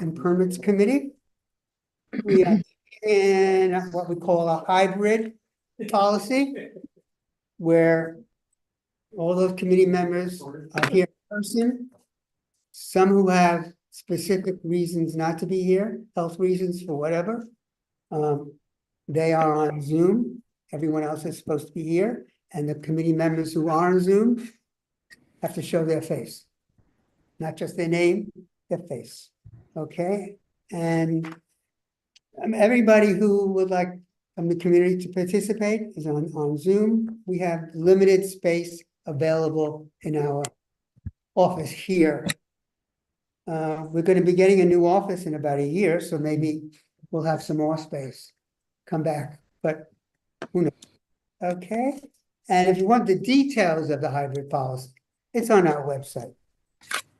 and Permits Committee. We are in what we call a hybrid policy, where all those committee members are here in person. Some who have specific reasons not to be here, health reasons for whatever. They are on Zoom. Everyone else is supposed to be here. And the committee members who are on Zoom have to show their face. Not just their name, their face. Okay? And everybody who would like from the community to participate is on Zoom. We have limited space available in our office here. We're going to be getting a new office in about a year, so maybe we'll have some more space. Come back, but who knows? Okay. And if you want the details of the hybrid policy, it's on our website.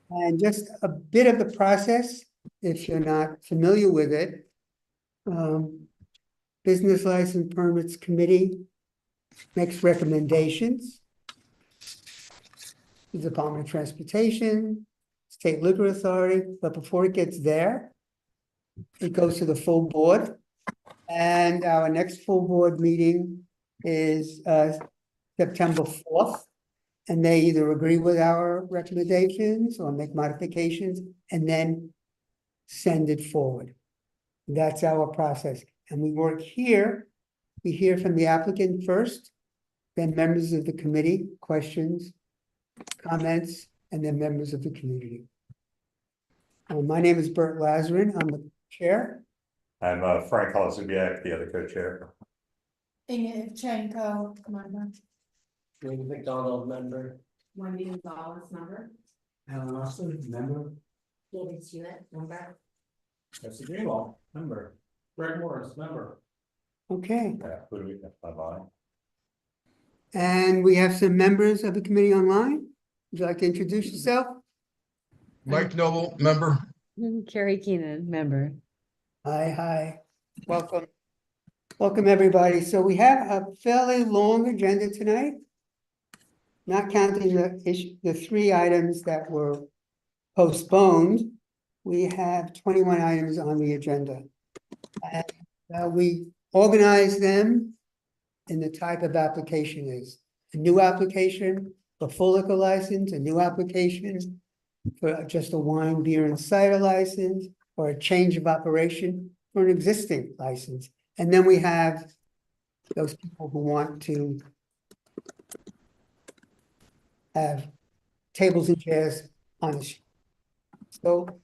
And just a bit of the process, if you're not familiar with it. Business License Permits Committee makes recommendations. The Department of Transportation, State Liquor Authority, but before it gets there, it goes to the full board. And our next full board meeting is September 4th. And they either agree with our recommendations or make modifications and then send it forward. That's our process. And we work here. We hear from the applicant first, then members of the committee, questions, comments, and then members of the community. My name is Bert Lazarin. I'm the chair. I'm Frank Holzubiak, the other co-chair. Inge Ivchenko, member. Wayne McDonald, member. Wendy Gonzalez, member. Alan Austin, member. David Stewart, member. Jesse Greenwald, member. Greg Morris, member. Okay. Yeah, who do we have online? And we have some members of the committee online. Would you like to introduce yourself? Mike Noble, member. Carrie Keenan, member. Hi. Welcome. Welcome, everybody. So we have a fairly long agenda tonight, not counting the 3 items that were postponed. We have 21 items on the agenda. And we organize them in the type of application is. A new application for full liquor license, a new application for just a wine, beer, and cider license, or a change of operation for an existing license. And then we have those people who want to have tables and chairs on the street. So,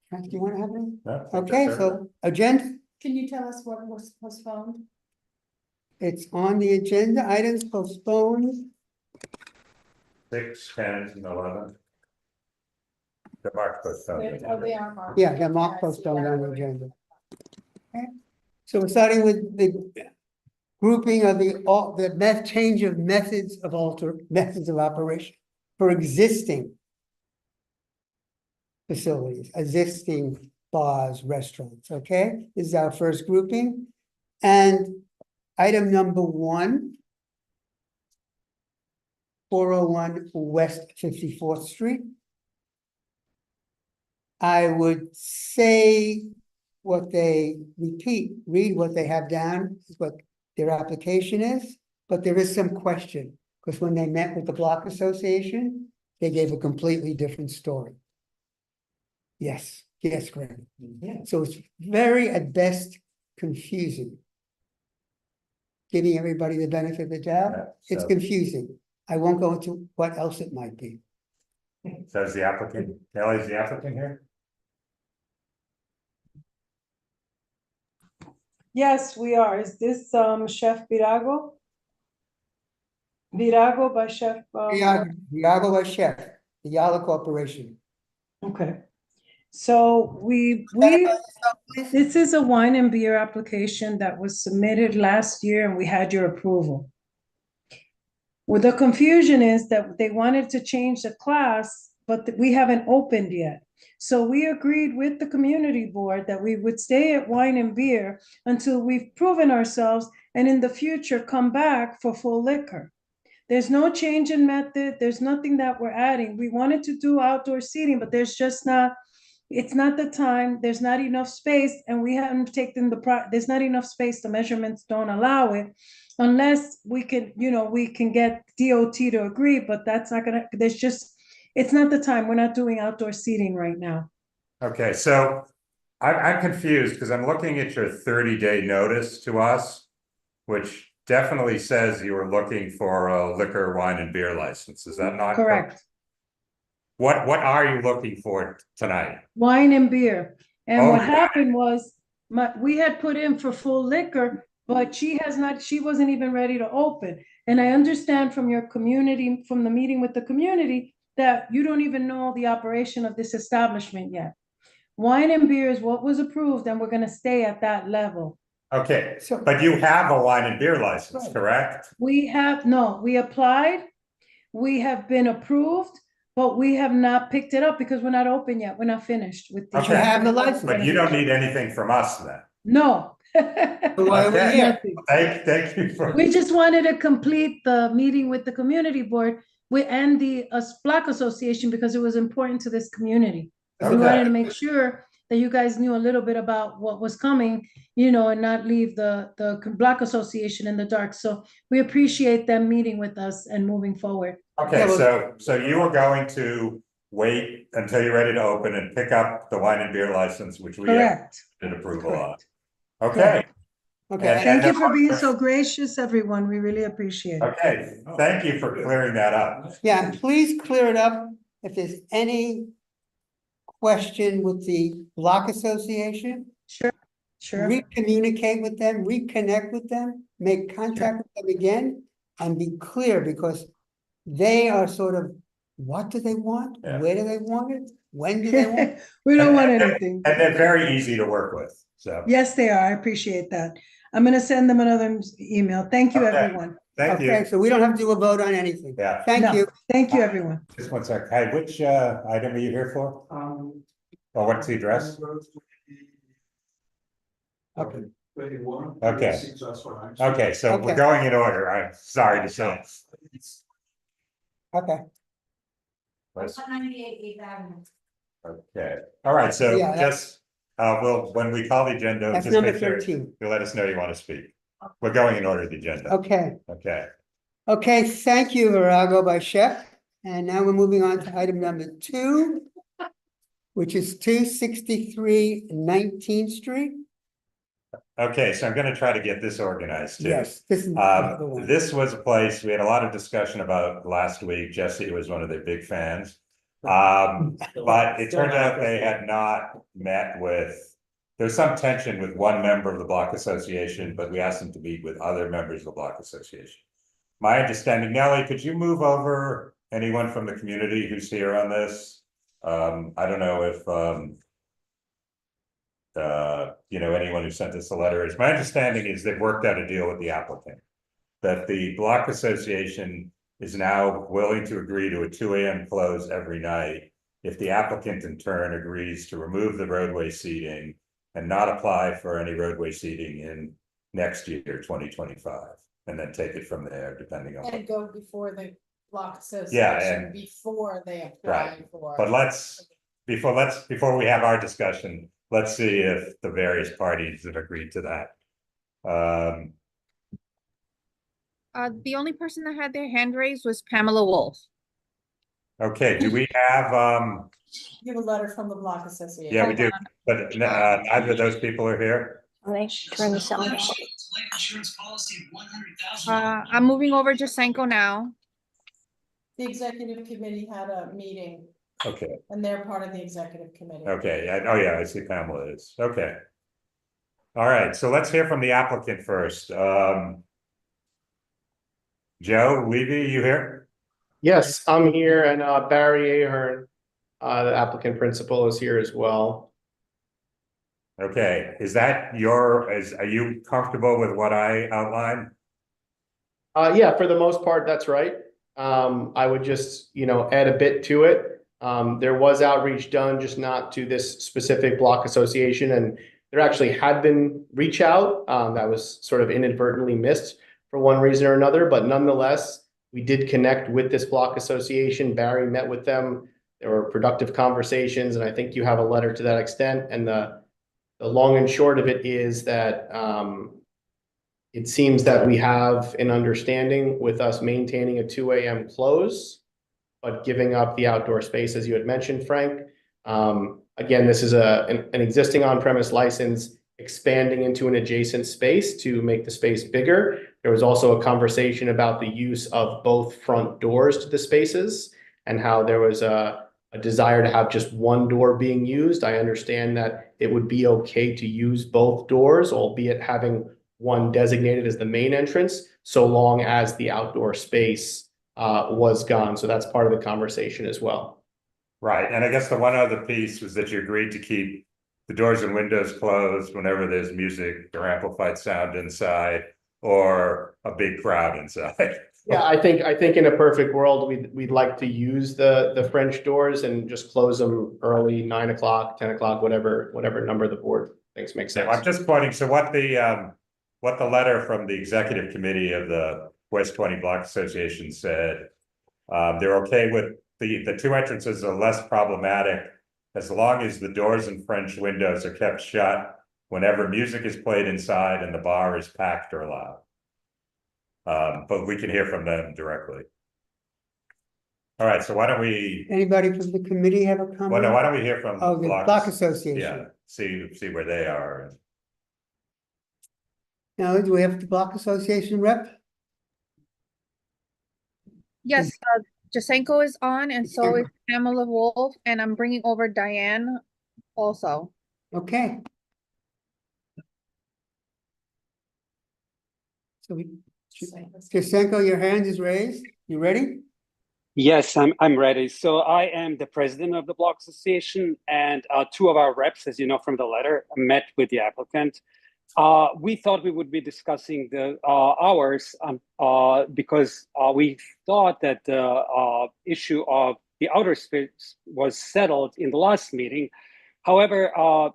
Frank, do you want to have them? No, Okay, so agenda, Can you tell us what was postponed? it's on the agenda, items postponed. 6, 10, and 11. The mark postponed. They are marked. Yeah, they're marked postponed on the agenda. Okay, so we're starting with the grouping of the change of methods of operation for existing facilities, existing bars, restaurants, okay? This is our first grouping. And item number 1, 401 West 54th Street. I would say what they read what they have down is what their application is, but there is some question, because when they met with the Block Association, they gave a completely different story. Yes, Greg. Yeah. So it's very, at best, confusing. Giving everybody the benefit of the doubt, Yeah, it's so- confusing. I won't go into what else it might be. So is the applicant, Kelly's the applicant here? Yes, we are. Is this Chef Virago? Virago by Chef. Virago by Chef, the Yala Corporation. Okay. So this is a wine and beer application that was submitted last year and we had your approval. Well, the confusion is that they wanted to change the class, but we haven't opened yet. So we agreed with the community board that we would stay at wine and beer until we've proven ourselves and in the future come back for full liquor. There's no change in method. There's nothing that we're adding. We wanted to do outdoor seating, but there's just not it's not the time, there's not enough space, and we haven't taken there's not enough space, the measurements don't allow it. Unless we can, we can get DOT to agree, but that's not gonna, it's not the time, we're not doing outdoor seating right now. Okay, so I'm confused because I'm looking at your 30-day notice to us, which definitely says you were looking for a liquor, wine, and beer license. Is that not Correct. What are you looking for tonight? Wine and beer. And what Okay. happened was, we had put in for full liquor, but she wasn't even ready to open. And I understand from your community, from the meeting with the community, that you don't even know the operation of this establishment yet. Wine and beer is what was approved, and we're gonna stay at that level. Okay, So- but you have a wine and beer license, Right. correct? We applied, we have been approved, but we have not picked it up because we're not open yet. We're not finished with the. But you have the license. But you don't need anything from us then. No. Why are we Okay. here? Nothing. Thank you for. We just wanted to complete the meeting with the community board and the Block Association because it was important to this community. We Okay. wanted to make sure that you guys knew a little bit about what was coming, and not leave the Block Association in the dark. So we appreciate them meeting with us and moving forward. Okay, Yeah, well- so you are going to wait until you're ready to open and pick up the wine and beer license, which we have Correct. an approval on. Correct. Okay, Okay, Thank you for being so gracious, everyone. We really appreciate it. okay, thank you for clearing that up. yeah, and please clear it up if there's any question with the Block Association. Sure. Recommunicate with them, reconnect with them, make contact with them again, and be clear, because they are sort of, what do they want? Yeah. Where do they want it? When do they want it? We don't want And- anything. And they're very easy to work with, so, Yes, they are. I appreciate that. I'm gonna send them another email. Thank you, Okay. everyone. thank Okay, you. so we don't have to do a vote on anything. Yeah, Thank No, you. Thank you, everyone. just one sec. Hey, which item are you here for? Or what's the address? Okay. Okay. Okay, so we're Okay. going in order. I'm sorry to say. Okay, Let's- 198 8th Avenue. Okay, all right, so Yeah, just, when we call the agenda, that's just number make sure 13. you let us know you want to speak. We're going in order of the agenda. Okay, Okay, okay, thank you, Virago by Chef. And now we're moving on to item number 2, which is 263 19th Street. okay, so I'm gonna try to get this organized too. Yes, this is the one. This was a place we had a lot of discussion about last week. Jesse was one of their big fans. But it turned out they had not met with, there's some tension with one member of the Block Association, but we asked them to meet with other members of the Block Association. My understanding, Nellie, could you move over anyone from the community who's here on this? I don't know if, anyone who sent us a letter is, my understanding is they've worked out a deal with the applicant. That the Block Association is now willing to agree to a 2 a.m. close every night if the applicant in turn agrees to remove the roadway seating and not apply for any roadway seating in next year, 2025, and then take it from there, depending on. And go before the Block Yeah, Association, and- before they apply Right. for. But before we have our discussion, let's see if the various parties have agreed to that. The only person that had their hand raised was Pamela Wolf. Okay, do we have, You have a letter from the Block Association. yeah, we do, but neither of those people are here. Turn this on. I'm moving over to Senko now. The executive committee had a meeting Okay, and they're part of the executive committee. okay, oh yeah, I see Pamela is, okay. All right, so let's hear from the applicant first. Joe Levy, you here? Yes, I'm here, and Barry Ahern, the applicant principal, is here as well. Okay, are you comfortable with what I outlined? Yeah, for the most part, that's right. I would just, add a bit to it. There was outreach done, just not to this specific block association, and there actually had been reach out that was sort of inadvertently missed for one reason or another, but nonetheless, we did connect with this block association. Barry met with them There were productive conversations, and I think you have a letter to that extent. And the long and short of it is that it seems that we have an understanding with us maintaining a 2 a.m. close, but giving up the outdoor space, as you had mentioned, Frank. Again, this is an existing on-premise license expanding into an adjacent space to make the space bigger. There was also a conversation about the use of both front doors to the spaces and how there was a desire to have just one door being used. I understand that it would be okay to use both doors, albeit having one designated as the main entrance, so long as the outdoor space was gone. So that's part of the conversation as well. Right, and I guess the one other piece was that you agreed to keep the doors and windows closed whenever there's music or amplified sound inside or a big crowd inside. Yeah, I think in a perfect world, we'd like to use the French doors and just close them early, 9 o'clock, 10 o'clock, whatever number the board thinks makes sense. I'm just pointing, so what the letter from the executive committee of the West 20 Block Association said, they're okay with the two entrances are less problematic as long as the doors and French windows are kept shut whenever music is played inside and the bar is packed or loud. But we can hear from them directly. All right, so why don't we? Anybody from the committee have a comment? Well, no, why don't we hear from Oh, the Block Association. Yeah, see where they are. Now, do we have the Block Association rep? Yes, Jasenko is on, and so is Pamela Wolf, and I'm bringing over Diane also. Okay. So Jasenko, your hand is raised. You ready? Yes, I'm ready. So I am the president of the Block Association, and two of our reps, as you know from the letter, met with the applicant. We thought we would be discussing the hours because we thought that the issue of the outer space was settled in the last meeting. However,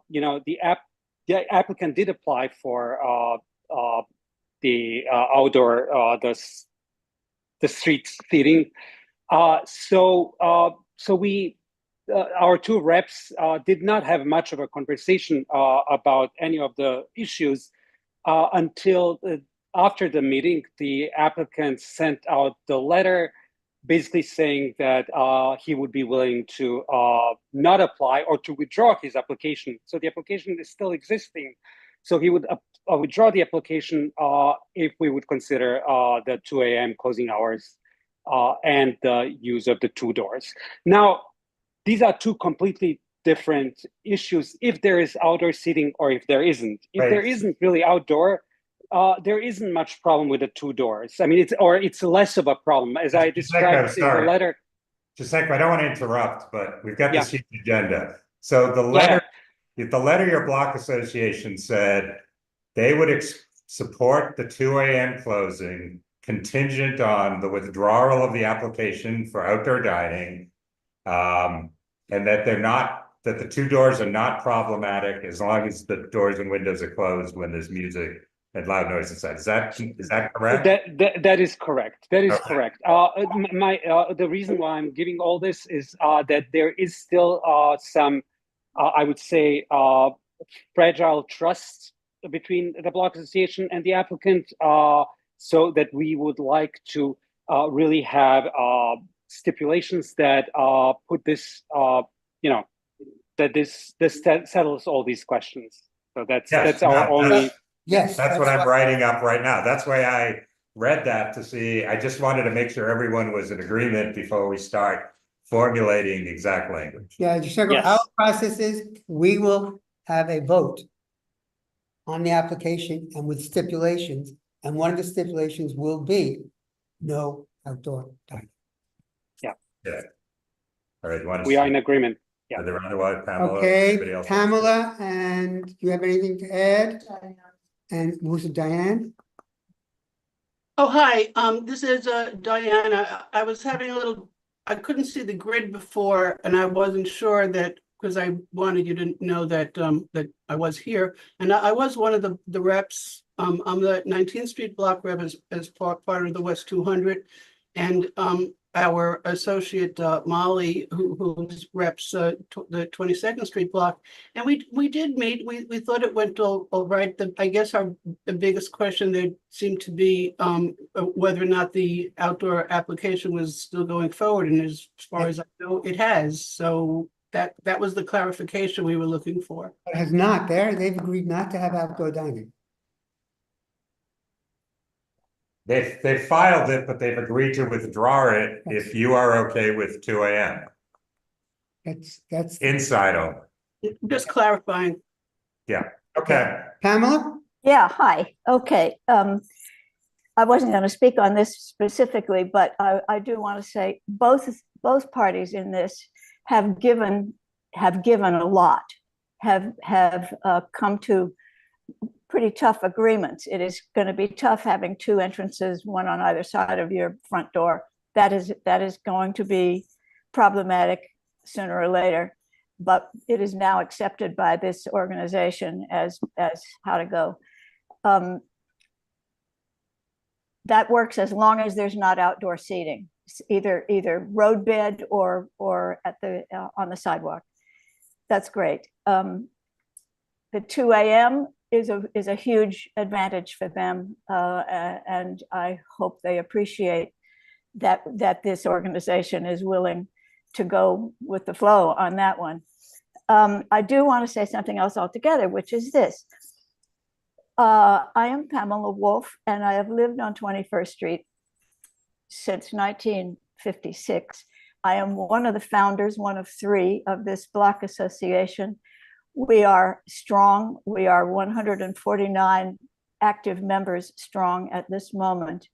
you know, the applicant did apply for the outdoor, the street seating. So we, our two reps did not have much of a conversation about any of the issues until after the meeting. The applicant sent out the letter basically saying that he would be willing to not apply or to withdraw his application. So the application is still existing. So he would withdraw the application if we would consider the 2 a.m. closing hours and the use of the two doors. Now, these are two completely different issues. If there is outdoor seating or if there isn't. If there isn't really outdoor, there isn't much problem with the two doors. I mean, it's less of a problem as I described in the letter. Jasenko, I don't want to interrupt, but we've got this huge agenda. So the letter, the letter your Block Association said they would support the 2 a.m. closing contingent on the withdrawal of the application for outdoor dining, and that that the two doors are not problematic as long as the doors and windows are closed when there's music and loud noise inside. Is that correct? That is correct. That is correct. The reason why I'm giving all this is that there is still some, I would say, fragile trust between the Block Association and the applicant, so that we would like to really have stipulations that put this, you know, that this settles all these questions. So that's our only. Yes, that's what I'm writing up right now. That's why I read that to see. I just wanted to make sure everyone was in agreement before we start formulating the exact language. Yeah, Jasenko, our process is we will have a vote on the application and with stipulations, and one of the stipulations will be no outdoor dining. Yeah. All right. We are in agreement. Yeah. Otherwise, Pamela. Okay, Pamela, and do you have anything to add? And who's it, Diane? Oh, hi, this is Diana. I was having I couldn't see the grid before, and I wasn't sure that, because I wanted you to know that that I was here. And I was one of the reps. I'm the 19th Street block rep as part of the West 200. And our associate Molly, who reps the 22nd Street block. And we did meet, we thought it went all right. I guess the biggest question there seemed to be whether or not the outdoor application was still going forward. And as far as I know, it has. So that was the clarification we were looking for. It has not, they've agreed not to have outdoor dining. They filed it, but they've agreed to withdraw it if you are okay with 2 AM. That's Inside only. Just clarifying. Yeah, okay. Pamela? Yeah, hi. Okay. I wasn't going to speak on this specifically, but I do want to say both parties in this have given a lot, have come to pretty tough agreements. It is going to be tough having two entrances, one on either side of your front door. That is going to be problematic sooner or later, but it is now accepted by this organization as how to go. That works as long as there's not outdoor seating, either roadbed or at the on the sidewalk. That's great. The 2 AM is a huge advantage for them, and I hope they appreciate that this organization is willing to go with the flow on that one. I do want to say something else altogether, which is this. I am Pamela Wolf, and I have lived on 21st Street since 1956. I am one of the founders, one of three of this block association. We are strong. We are 149 active members strong at this moment.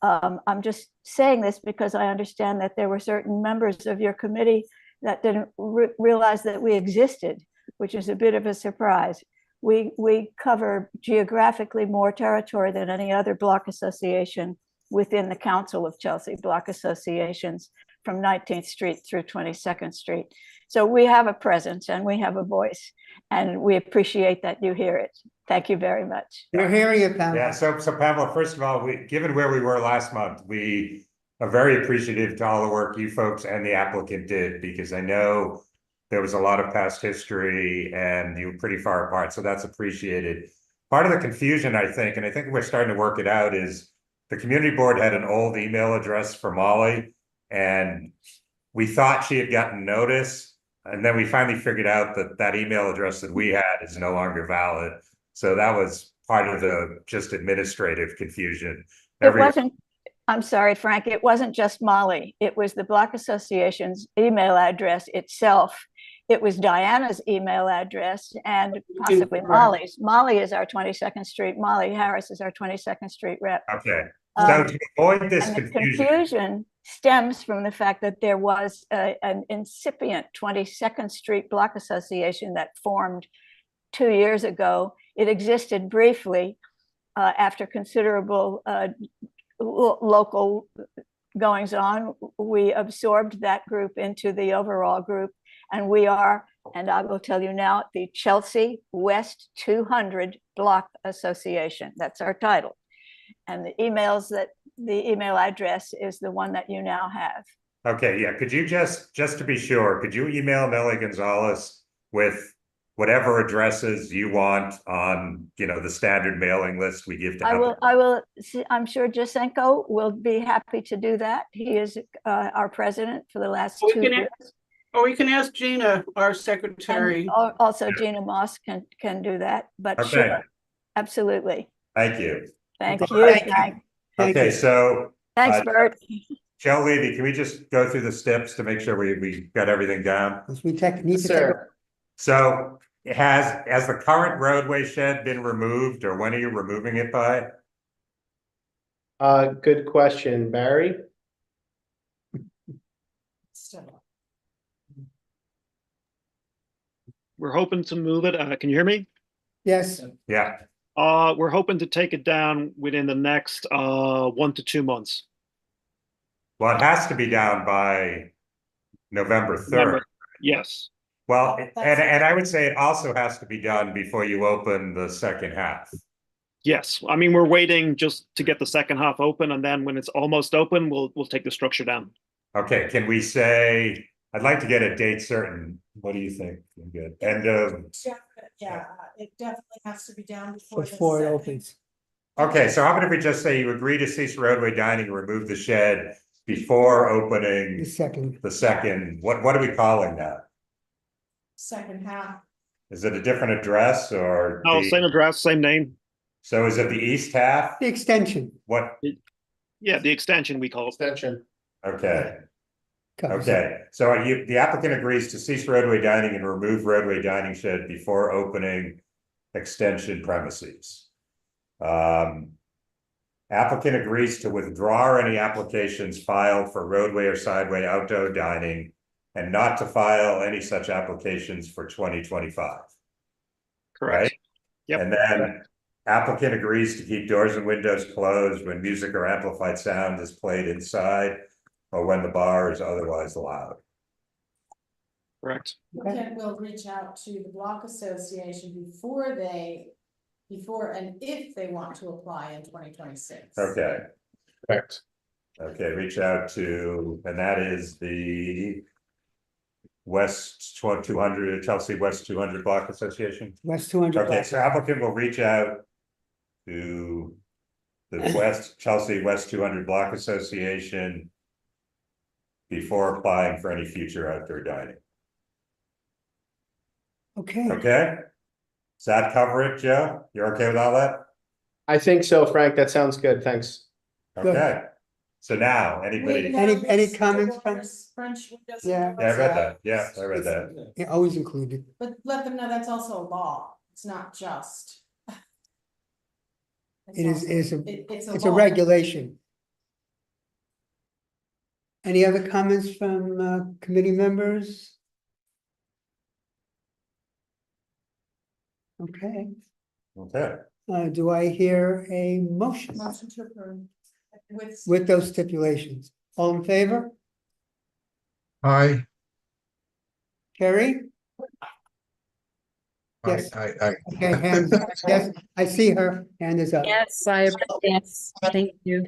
I'm just saying this because I understand that there were certain members of your committee that didn't realize that we existed, which is a bit of a surprise. We cover geographically more territory than any other block association within the Council of Chelsea block associations from 19th Street through 22nd Street. So we have a presence and we have a voice, and we appreciate that you hear it. Thank you very much. We're hearing you, Pamela. Yeah, so Pamela, first of all, given where we were last month, we are very appreciative to all the work you folks and the applicant did, because I know there was a lot of past history and you were pretty far apart, so that's appreciated. Part of the confusion, I think, and I think we're starting to work it out, is the community board had an old email address for Molly, and we thought she had gotten notice, and then we finally figured out that that email address that we had is no longer valid. So that was part of the just administrative confusion. It wasn't, I'm sorry, Frank, it wasn't just Molly. It was the block association's email address itself. It was Diana's email address and possibly Molly's. Molly is our 22nd Street. Molly Harris is our 22nd Street rep. Okay. So to avoid this and confusion. the confusion stems from the fact that there was an incipient 22nd Street block association that formed 2 years ago. It existed briefly after considerable local goings on. We absorbed that group into the overall group, and we are, and I will tell you now, the Chelsea West 200 Block Association. That's our title. And the email address is the one that you now have. Okay, yeah, could you just to be sure, could you email Nellie Gonzalez with whatever addresses you want on, the standard mailing list we give to I will, I'm sure Jasenko will be happy to do that. He is our president for the last 2 years. Or we can ask Gina, our secretary. And also Gina Moss can do that, but Okay. sure, absolutely. Thank you. Thank you. Thank Okay, you. so Thanks, Bert. Joe Levy, can we just go through the steps to make sure we got everything down? As we need to take Sir. So has the current roadway shed been removed, or when are you removing it by? Good question, Barry. We're hoping to move it. Can you hear me? Yes. Yeah. We're hoping to take it down within the next 1 to 2 months. Well, it has to be down by November 3rd. Yes. Well, and I would say it also has to be done before you open the second half. Yes. I mean, we're waiting just to get the second half open, and then when it's almost open, we'll take the structure down. Okay, can we say, I'd like to get a date certain. What do you think? Good. End of, Yeah, it definitely has to be down before. the before it second. opens. okay, so how about if we just say you agree to cease roadway dining and remove the shed before The opening second, the second, what are we calling that? Second half. Is it a different address or? No, the- same address, same name. So is it the east half? the extension. What, Yeah, the extension we call it. Extension. okay, covers it. okay, so the applicant agrees to cease roadway dining and remove roadway dining shed before opening extension premises. Applicant agrees to withdraw any applications filed for roadway or sideway outdoor dining and not to file any such applications for 2025. Correct. Right? Yep. And then applicant agrees to keep doors and windows closed when music or amplified sound is played inside or when the bar is otherwise allowed. Correct. Applicant will reach out to the block association before and if they want to apply in 2026. Okay, Correct. okay, reach out to, and that is the West 200, Chelsea West 200 Block Association. West 200. Okay, so applicant will reach out to the Chelsea West 200 Block Association before applying for any future outdoor dining. Okay, Okay? Does that cover it, Joe? You're okay with all that? I think so, Frank. That sounds good. Thanks. Good. Okay. So now, anybody? Any comments from- French windows. Yeah. Yeah, I read that. Yeah, I read that. yeah, always included. But let them know that's also a law. It's not just. It is a, It's it's a law. regulation. Any other comments from committee members? Okay, Okay. do I hear a motion Motion to approve. with those stipulations? All in favor? Aye. Carrie? Aye, Yes. aye, aye. Okay, hands, yes, I see her, hand is up. Yes, yes, thank you.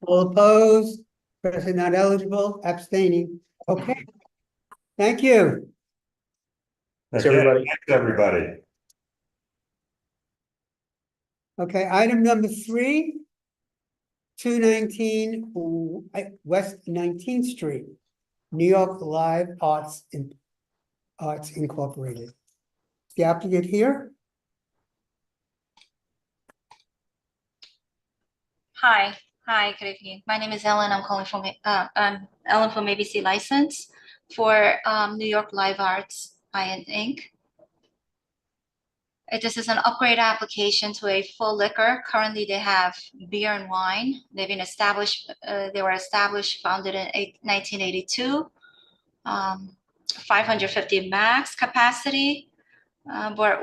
All opposed, person not eligible, abstaining, okay. Thank you. Thanks, Okay, everybody. Thanks, everybody. Okay, item number 3. 219 West 19th Street, New York Live Arts Incorporated. The applicant here? Hi, good evening. My name is Ellen. I'm calling from I'm Ellen from ABC License for New York Live Arts Inc. This is an upgrade application to a full liquor. Currently, they have beer and wine. They've been established. They were established, founded in 1982. 550 max capacity. But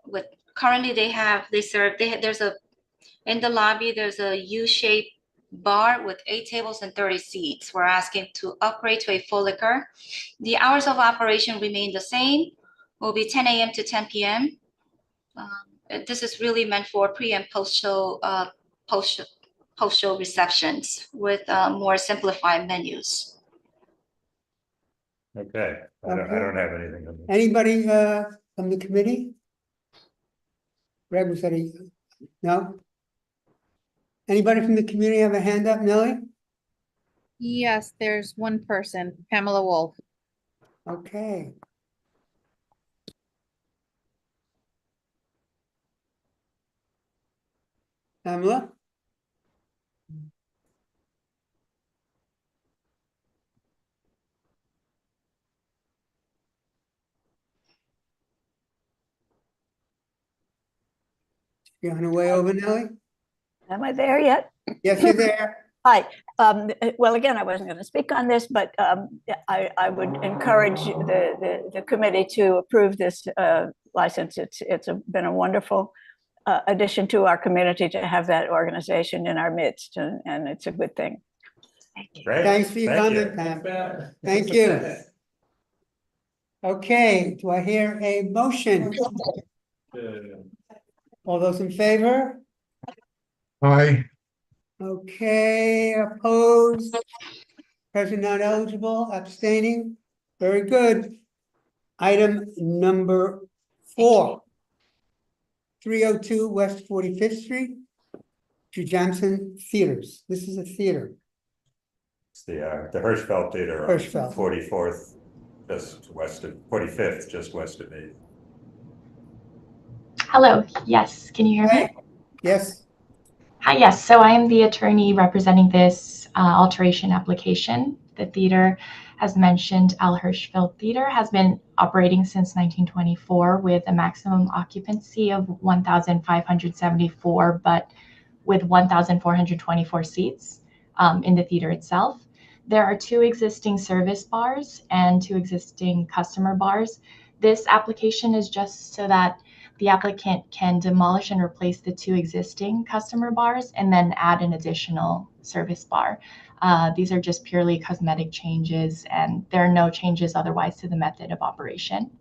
with currently there's a in the lobby. There's a U-shaped bar with 8 tables and 30 seats. We're asking to upgrade to a full liquor. The hours of operation remain the same. Will be 10 a.m. to 10 p.m. This is really meant for pre and post show receptions with more simplified menus. Okay, I don't have anything. On this. Anybody from the committee? Greg, was that no? Anybody from the community have a hand up, Nellie? Yes, there's one person, Pamela Wolf. Okay. Pamela? You on the way over, Nellie? Am I there yet? Yes, you're there. Hi. Well, again, I wasn't going to speak on this, but I would encourage the committee to approve this license. It's been a wonderful addition to our community to have that organization in our midst, and it's a good thing. Great. Thanks for your comment, Pam. Thank you. Okay, do I hear a motion? All those in favor? Aye. Okay, opposed? Present not eligible, abstaining, very good. Item number 4. 302 West 45th Street, Jujamson Theaters. This is a theater. It's the Hirschfeld Theater on Hirschfeld. 44th, just west of 45th, just west of me. Hello, yes, can you hear me? Yes, Hi, yes, so I am the attorney representing this alteration application. The theater, as mentioned, Al Hirschfeld Theater has been operating since 1924 with a maximum occupancy of 1,574, but with 1,424 seats in the theater itself. There are 2 existing service bars and 2 existing customer bars. This application is just so that the applicant can demolish and replace the 2 existing customer bars and then add an additional service bar. These are just purely cosmetic changes, and there are no changes otherwise to the method of operation.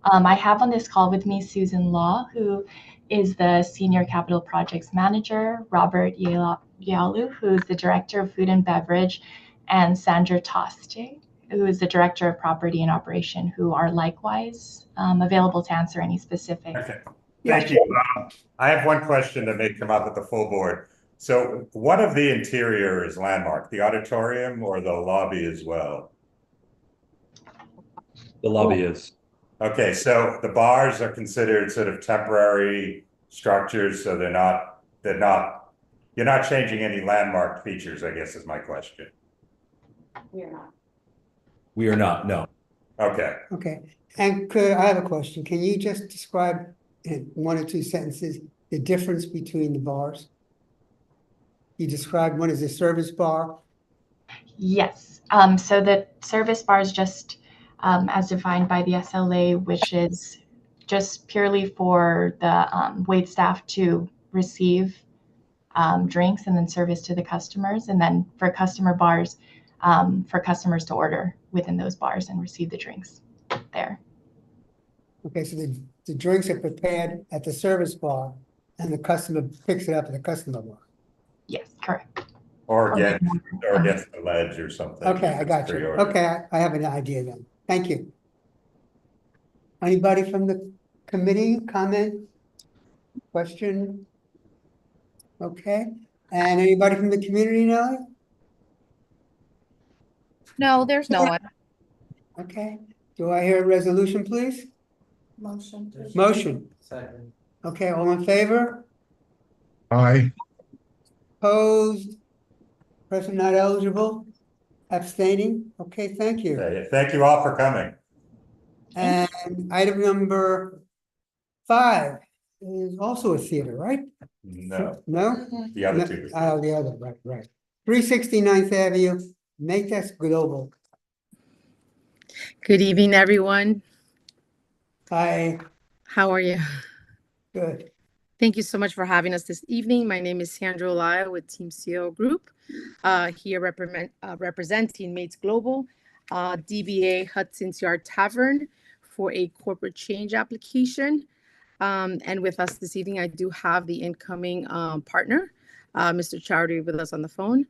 I have on this call with me Susan Law, who is the Senior Capital Projects Manager, Robert Yalu, who is the Director of Food and Beverage, and Sandra Toste, who is the Director of Property and Operation, who are likewise available to answer any specific. Okay, thank you. I have one question that may come up at the full board. So what of the interior is landmark, the auditorium or the lobby as well? The lobby is. Okay, so the bars are considered sort of temporary structures, so you're not changing any landmark features, I guess is my question. We are not, no. Okay. okay. And I have a question. Can you just describe in 1 or 2 sentences the difference between the bars? You described one as a service bar. Yes. So the service bar is just as defined by the SLA, which is just purely for the wait staff to receive drinks and then service to the customers. And then for customer bars, for customers to order within those bars and receive the drinks there. Okay, so the drinks are prepared at the service bar and the customer picks it up at the customer bar. Yes, correct. Or against the ledge or something. Okay, I got you. Okay, I have an idea then. Thank you. Anybody from the committee comment? Question? Okay, and anybody from the community now? No, there's no one. Okay, do I hear a resolution, please? Motion. Motion. Second. Okay, all in favor? Aye. Opposed? Person not eligible? Abstaining? Okay, thank you. Okay, thank you all for coming. And item number 5 is also a theater, right? No, No? the other 2. Oh, the other, right. 369th Avenue, METH Global. Good evening, everyone. Hi, How are you? good. Thank you so much for having us this evening. My name is Sandra Olaya with Team CO Group, here representing METH Global, DBA Hudson's Yard Tavern for a corporate change application. And with us this evening, I do have the incoming partner, Mr. Chowdhury, with us on the phone,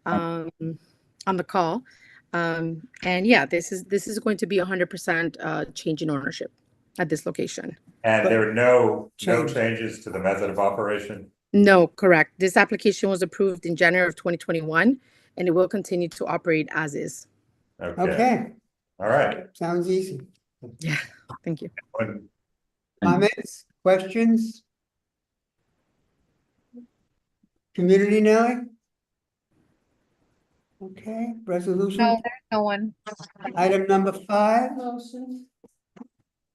on the call. And yeah, this is going to be 100% change in ownership at this location. And there are no changes to the method of operation? No, correct. This application was approved in January of 2021, and it will continue to operate as is. Okay. All right. Sounds easy. Yeah, thank you. Comments, questions? Community, Nelly? Okay, resolution. No, there's no one. Item number 5. Motion.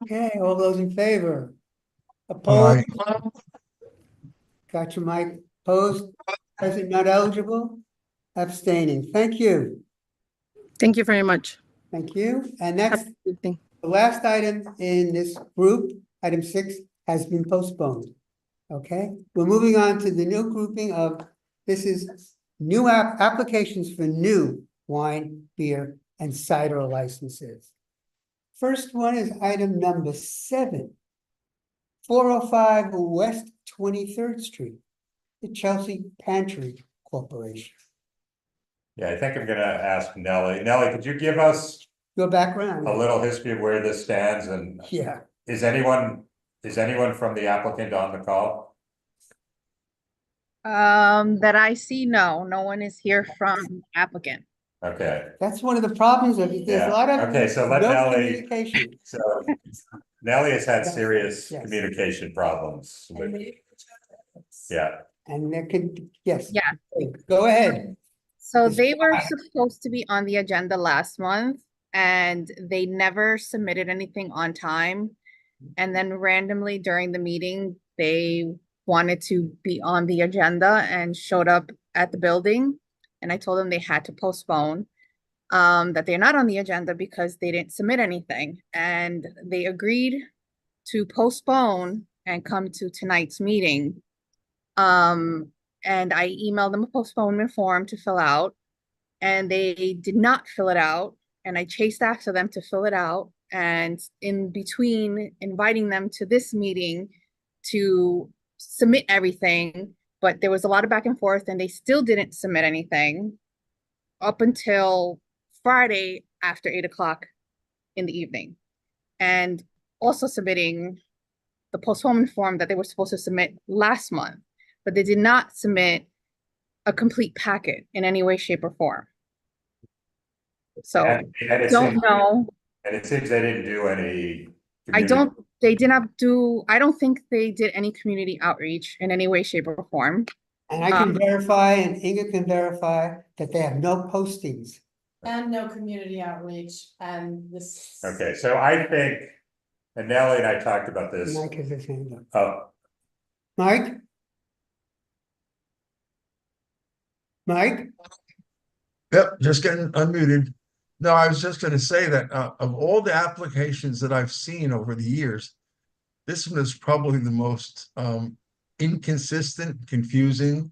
Okay, all those in favor? Opposed? Aye. Got your mic. Opposed? Present not eligible? Abstaining. Thank you. Thank you very much. Thank you. And next, Have a good evening. the last item in this group, item 6, has been postponed. Okay, we're moving on to the new grouping of, this is new applications for new wine, beer, and cider licenses. First one is item number 7, 405 West 23rd Street, the Chelsea Pantry Corporation. Yeah, I think I'm gonna ask Nellie. Nellie, could you give us Your background. a little history of where this stands, and Yeah. is anyone from the applicant on the call? That I see, no one is here from applicant. Okay, That's one of the problems of it. There's a yeah, lot of okay, so let no Nellie, communication. so Nellie has had Yes, serious yes. communication problems with, yeah. And there could, yes. Yeah. Go ahead. So they were supposed to be on the agenda last month and they never submitted anything on time. And then randomly during the meeting, they wanted to be on the agenda and showed up at the building. And I told them they had to postpone, that they're not on the agenda because they didn't submit anything. And they agreed to postpone and come to tonight's meeting. And I emailed them a postponement form to fill out, and they did not fill it out. And I chased after them to fill it out. And in between inviting them to this meeting to submit everything, but there was a lot of back and forth and they still didn't submit anything up until Friday after 8 o'clock in the evening. And also submitting the postponement form that they were supposed to submit last month, but they did not submit a complete packet in any way, shape, or form. So And it don't seems- know. And it seems they didn't do any. They did not do, I don't think they did any community outreach in any way, shape, or form. And I can verify, and Inga can verify that they have no postings. And no community outreach and this. Okay, so I think, and Nellie and I talked about this. Mike has his hand up. Oh, Mike? Mike? Yep, just getting unmuted. No, I was just gonna say that of all the applications that I've seen over the years, this one is probably the most inconsistent, confusing,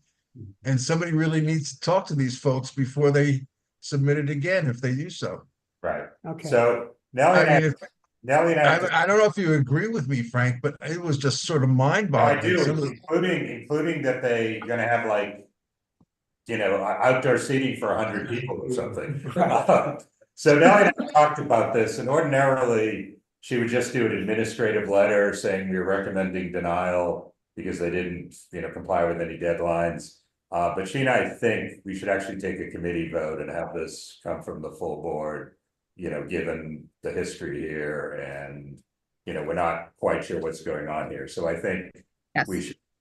and somebody really needs to talk to these folks before they submit it again, if they do so. right. Okay. So Nellie I mean, and I, I don't know if you agree with me, Frank, but it was just sort of I mind-boggling. do, including that they gonna have like, outdoor seating for 100 people or something. So Nellie and I talked about this, and ordinarily she would just do an administrative letter saying we're recommending denial because they didn't, comply with any deadlines. But she and I think we should actually take a committee vote and have this come from the full board, given the history here, and we're not quite sure what's going on here. So I think Yes.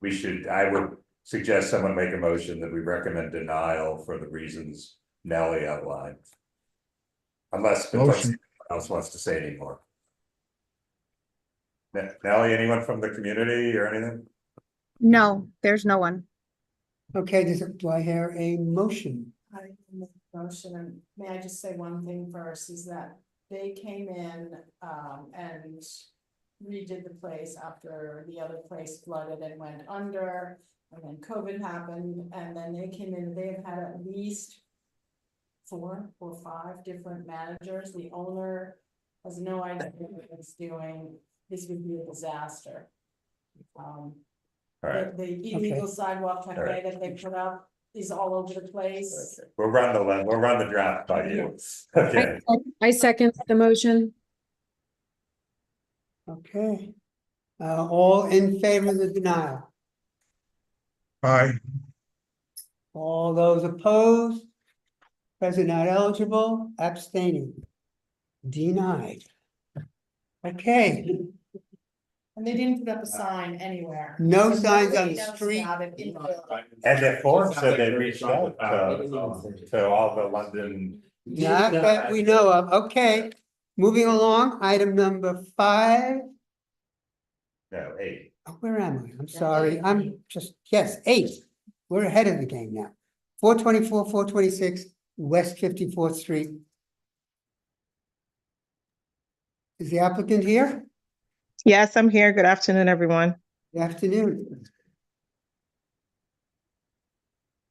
we should, I would suggest someone make a motion that we recommend denial for the reasons Nellie outlined. Unless someone else wants to say any more. Nellie, anyone from the community or anything? No, there's no one. Okay, do I hear a motion? I make a motion, and may I just say one thing first, is that they came in and redid the place after the other place flooded and went under, and then COVID happened, and then they came in, they've had at least 4 or 5 different managers. The owner has no idea what it's doing. This would be a disaster. Right. The illegal sidewalk cafe that they put up is all over the place. We'll run the draft by you. Okay. I second the motion. Okay. All in favor of the denial? Aye. All those opposed? Present not eligible, abstaining. Denied. Okay, And they didn't put up a sign anywhere. No So signs on nobody the knows street. about it in the- And their form said they reached out to all the London. not that we know of. Okay, moving along, item number 5. No, 8. Oh, where am I? I'm sorry, yes, 8. We're ahead of the game now. 424, 426 West 54th Street. Is the applicant here? Yes, I'm here. Good afternoon, everyone. Good afternoon.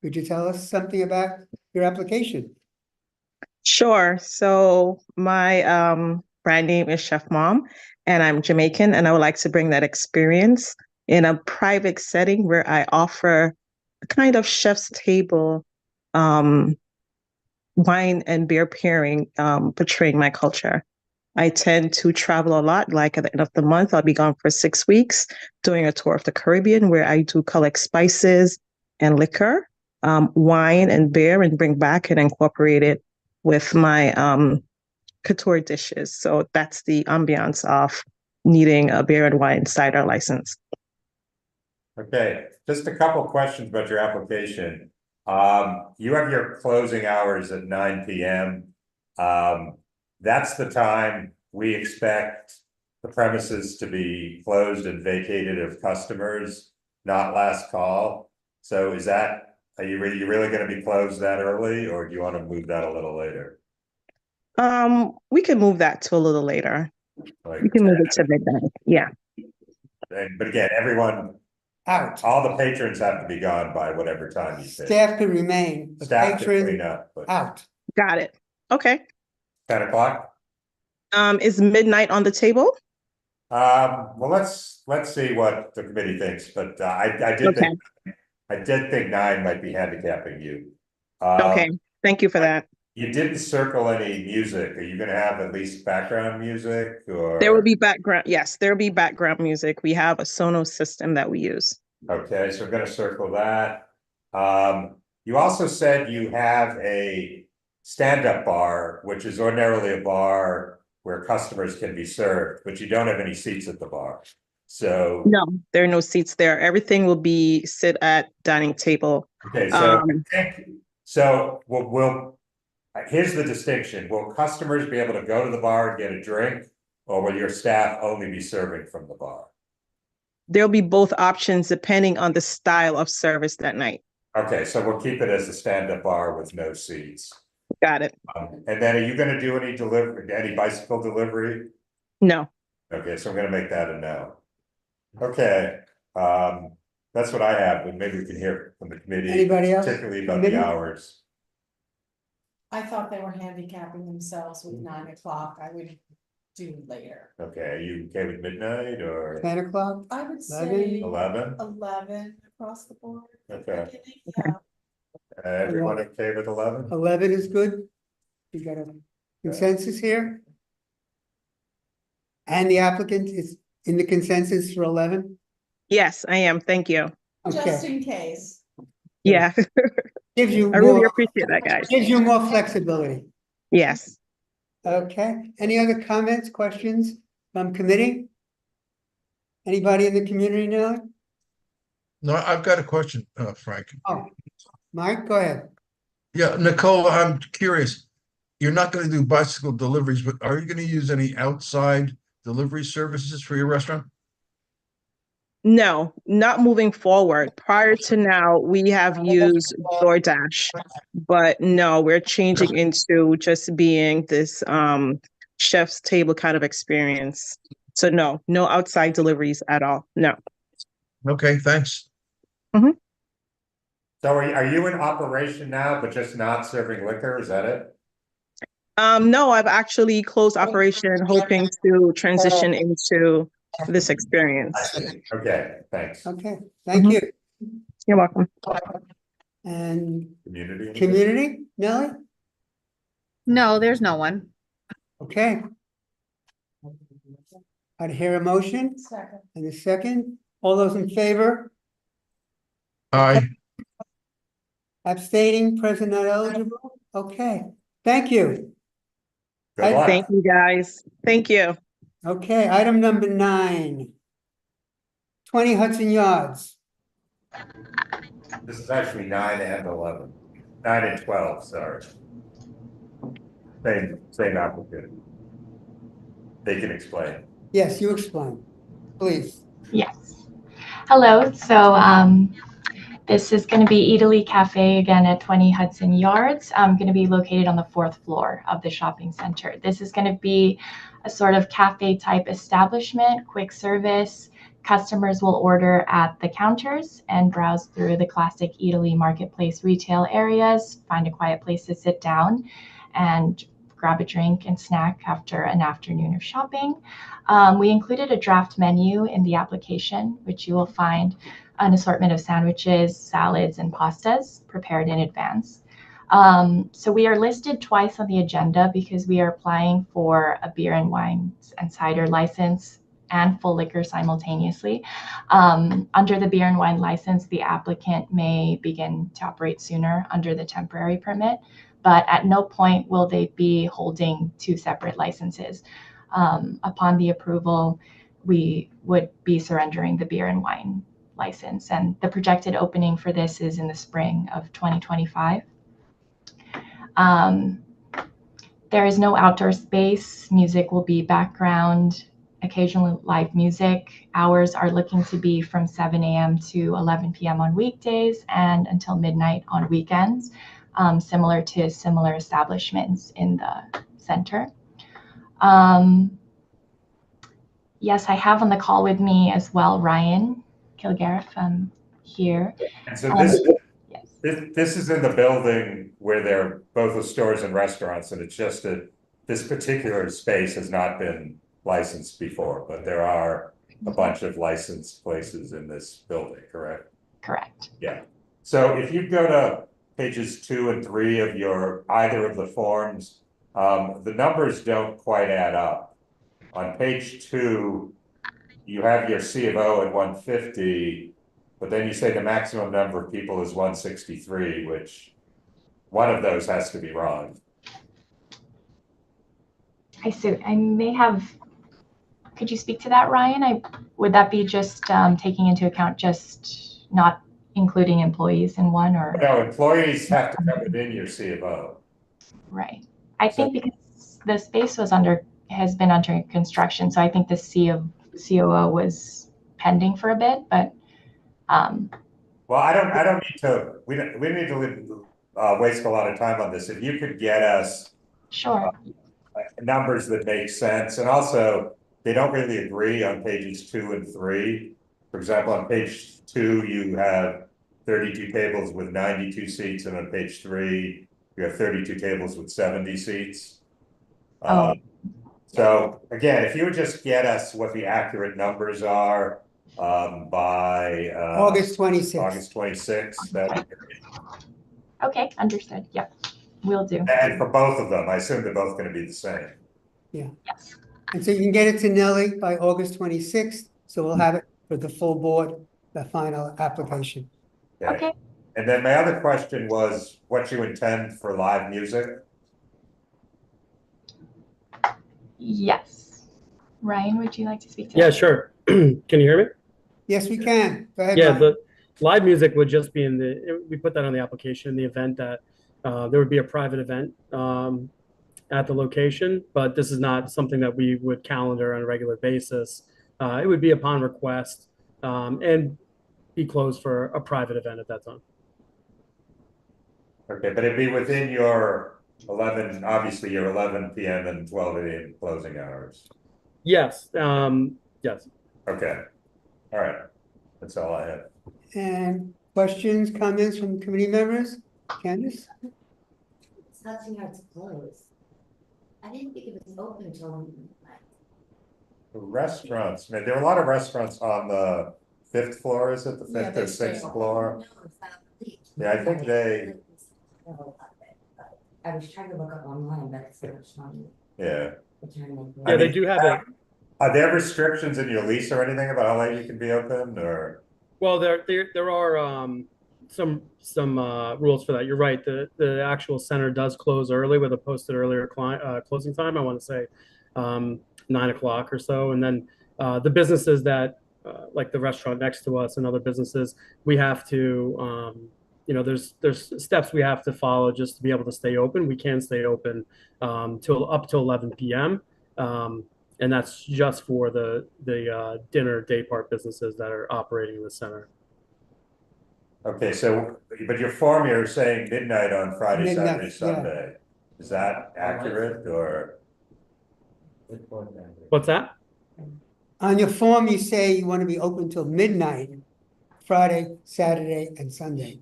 Could you tell us something about your application? Sure. So my brand name is Chef Mom, and I'm Jamaican, and I would like to bring that experience in a private setting where I offer a kind of chef's table wine and beer pairing, portraying my culture. I tend to travel a lot. Like at the end of the month, I'll be gone for 6 weeks doing a tour of the Caribbean where I do collect spices and liquor, wine and beer, and bring back and incorporate it with my couture dishes. So that's the ambiance of needing a beer and wine cider license. Okay, just a couple questions about your application. You have your closing hours at 9 p.m. That's the time we expect the premises to be closed and vacated of customers, not last call. So is that, are you really going to be closed that early, or do you want to move that a little later? We can move that to a little later. Like we can move it to midnight. Yeah. But again, everyone out. All the patrons have to be gone by whatever time you say. Staff can remain. The Staff can patron clean up, but out. Got it. Okay. 10 o'clock. Is midnight on the table? Well, let's see what the committee thinks, but I did think 9 might be handicapping you. Okay. Thank you for that. You didn't circle any music. Are you going to have at least background music, or? There will be background. Yes, there will be background music. We have a Sonos system that we use. Okay, so I'm going to circle that. You also said you have a stand-up bar, which is ordinarily a bar where customers can be served, but you don't have any seats at the bar. So no, there are no seats there. Everything will be sit at dining table. Okay, so we'll here's the distinction. Will customers be able to go to the bar and get a drink, or will your staff only be serving from the bar? There'll be both options depending on the style of service that night. Okay, so we'll keep it as a stand-up bar with no seats. Got it. And then are you going to do any bicycle delivery? No. Okay, so I'm going to make that a no. Okay, that's what I have, but maybe we can hear from the committee. Anybody else? Particularly about the hours. I thought they were handicapping themselves with 9 o'clock. I would do later. Okay, are you okay with midnight or 10 o'clock? I would say 11? 11 across the board. Okay. Yeah. Everyone okay with 11? 11 is good. You got a consensus here? And the applicant is in the consensus for 11? Yes, I am. Thank you. Just in case. Yeah. Gives you I more, really appreciate that, guys. gives you more flexibility. Yes. Okay. Any other comments, questions from committee? Anybody in the community now? No, I've got a question, Frank. Oh, Mike, go ahead. Yeah, Nicole, I'm curious. You're not going to do bicycle deliveries, but are you going to use any outside delivery services for your restaurant? No, not moving forward. Prior to now, we have used DoorDash, but no, we're changing into just being this chef's table kind of experience. So no outside deliveries at all. No. Okay, thanks. Mm-hmm. So are you in operation now, but just not serving liquor? Is that it? No, I've actually closed operation, hoping to transition into this experience. Okay, thanks. Okay, thank you. You're welcome. And Community? community, Nellie? No, there's no one. Okay. I'd hear a motion Second. and a second. All those in favor? Aye. Abstaining, present not eligible? Okay, thank you. Good luck. Thank you, guys. Thank you. Okay, item number 9. 20 Hudson Yards. This is actually 9 and 11. 9 and 12, sorry. Same applicant. They can explain. Yes, you explain, please. Yes. Hello. So this is going to be Italy Cafe again at 20 Hudson Yards. I'm going to be located on the 4th floor of the shopping center. This is going to be a sort of cafe type establishment, quick service. Customers will order at the counters and browse through the classic Italy marketplace retail areas, find a quiet place to sit down and grab a drink and snack after an afternoon of shopping. We included a draft menu in the application, which you will find an assortment of sandwiches, salads, and pastas prepared in advance. So we are listed twice on the agenda because we are applying for a beer and wine and cider license and full liquor simultaneously. Under the beer and wine license, the applicant may begin to operate sooner under the temporary permit, but at no point will they be holding two separate licenses. Upon the approval, we would be surrendering the beer and wine license, and the projected opening for this is in the spring of 2025. There is no outdoor space. Music will be background, occasionally live music. Hours are looking to be from 7 a.m. to 11 p.m. on weekdays and until midnight on weekends, similar to similar establishments in the center. Yes, I have on the call with me as well, Ryan Kilgariff here. And so this is in the building where they're both the stores and restaurants, and it's just that this particular space has not been licensed before, but there are a bunch of licensed places in this building, correct? Correct. Yeah. So if you go to pages 2 and 3 of either of the forms, the numbers don't quite add up. On page 2, you have your C of O at 150, but then you say the maximum number of people is 163, which one of those has to be wrong. I see. I may have. Could you speak to that, Ryan? Would that be just taking into account just not including employees in one, or? No, employees have to come within your C of O. Right. I think because the space has been under construction, so I think the COO was pending for a bit, but. Well, I don't need to. We need to waste a lot of time on this. If you could get us sure numbers that make sense, and also they don't really agree on pages 2 and 3. For example, on page 2 you have 32 tables with 92 seats, and on page 3 you have 32 tables with 70 seats. So again, if you would just get us what the accurate numbers are by August 26th. August 26th, that would be great. Okay, understood. Yep, will do. And for both of them, I assume they're both going to be the same. Yeah. Yes. And so you can get it to Nellie by August 26th. So we'll have it for the full board, the final application. Okay. And then my other question was what you intend for live music. Yes. Ryan, would you like to speak to Yeah, that? sure. Can you hear me? Yes, we can. Go ahead, Yeah, Ryan. the live music would just be we put that on the application in the event that there would be a private event at the location, but this is not something that we would calendar on a regular basis. It would be upon request and be closed for a private event at that time. Okay, but it'd be within your 11, obviously your 11 p.m. and 12 a.m. closing hours. Yes. Yes. Okay. All right. That's all I have. And questions, comments from committee members? Candace? It's not too hard to close. I didn't think it was open until midnight. Restaurants, man, there are a lot of restaurants on the 5th floor, is it? The 5th or 6th floor? No, it's not complete. Yeah, I think they. I was trying to look up online, but it's not showing. Yeah. Yeah, they do have it. Are there restrictions in your lease or anything about how late you can be open, or? Well, there are some rules for that. You're right. The actual center does close early with a posted earlier closing time. I want to say 9 o'clock or so, and then the businesses that like the restaurant next to us and other businesses, we have to there's steps we have to follow just to be able to stay open. We can stay open up till 11 p.m. And that's just for the dinner day part businesses that are operating in the center. Okay, so but your form, you're saying midnight on Friday, Saturday, Sunday. Yeah. Is that accurate or? What's that? On your form, you say you want to be open till midnight, Friday, Saturday, and Sunday.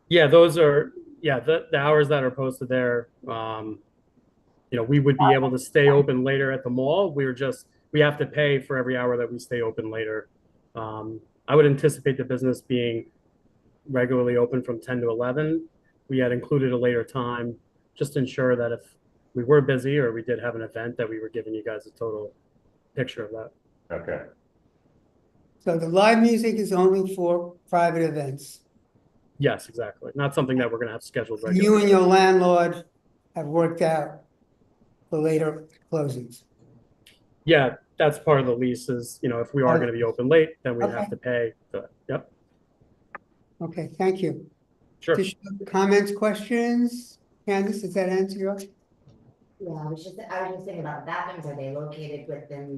Yeah, those are the hours that are posted there. We would be able to stay open later at the mall. We have to pay for every hour that we stay open later. I would anticipate the business being regularly open from 10 to 11. we had included a later time, just to ensure that if we were busy or we did have an event, that we were giving you guys a total picture of that. Okay. So the live music is only for private events. Yes, exactly. Not something that we're going to have scheduled You regularly. and your landlord have worked out the later closings. Yeah, that's part of the lease is, if we are going to be open late, then we have to pay for that. Yep. Okay, thank you. Sure. Additional comments, questions? Candace, does that answer yours? Yeah, I was just thinking about the bathrooms. Are they located within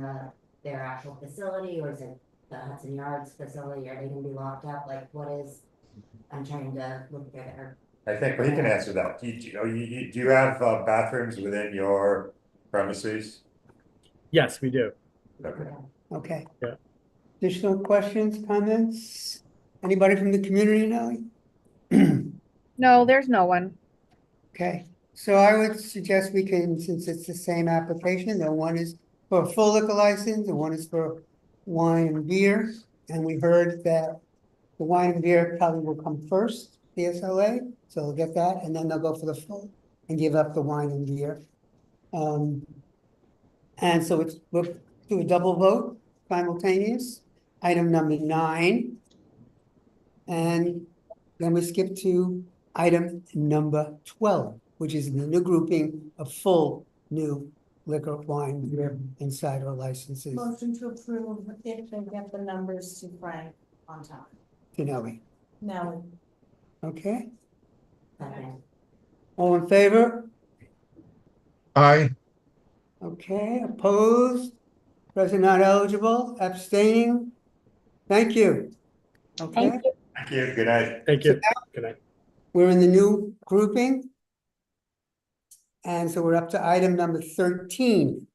their actual facility, or is it the Hudson Yards facility? Are they gonna be locked up? Like, I'm trying to look at their. I think we can answer that. Do you have bathrooms within your premises? Yes, we do. Okay. Okay. Yeah. Additional questions, comments? Anybody from the community, Nellie? No, there's no one. Okay, so I would suggest we can, since it's the same application, the one is for a full liquor license, and one is for wine and beer. And we heard that the wine and beer probably will come first, the SLA, so they'll get that, and then they'll go for the full and give up the wine and beer. And so we'll do a double vote, simultaneous, item number 9. And then we skip to item number 12, which is the new grouping of full new liquor, wine, beer, and cider licenses. Motion to approve if they get the numbers to Frank on time. To Nelly. Now, Okay, Okay. all in favor? Aye. Okay, opposed? Present not eligible, abstaining? Thank you. Okay. Thank you. Thank you. Good night. Thank you. Good night. We're in the new grouping. And so we're up to item number 13,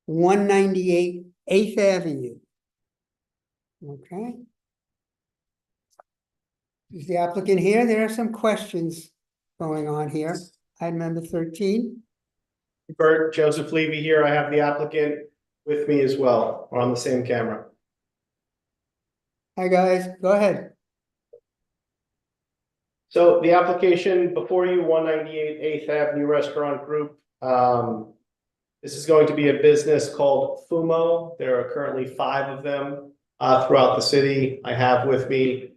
198 8th Avenue. Okay. Is the applicant here? There are some questions going on here. Item number 13. Bert, Joseph Levy here. I have the applicant with me as well. We're on the same camera. Hi, guys. Go ahead. So the application before you, 198 8th Avenue Restaurant Group. This is going to be a business called Fumo. There are currently 5 of them throughout the city. I have with me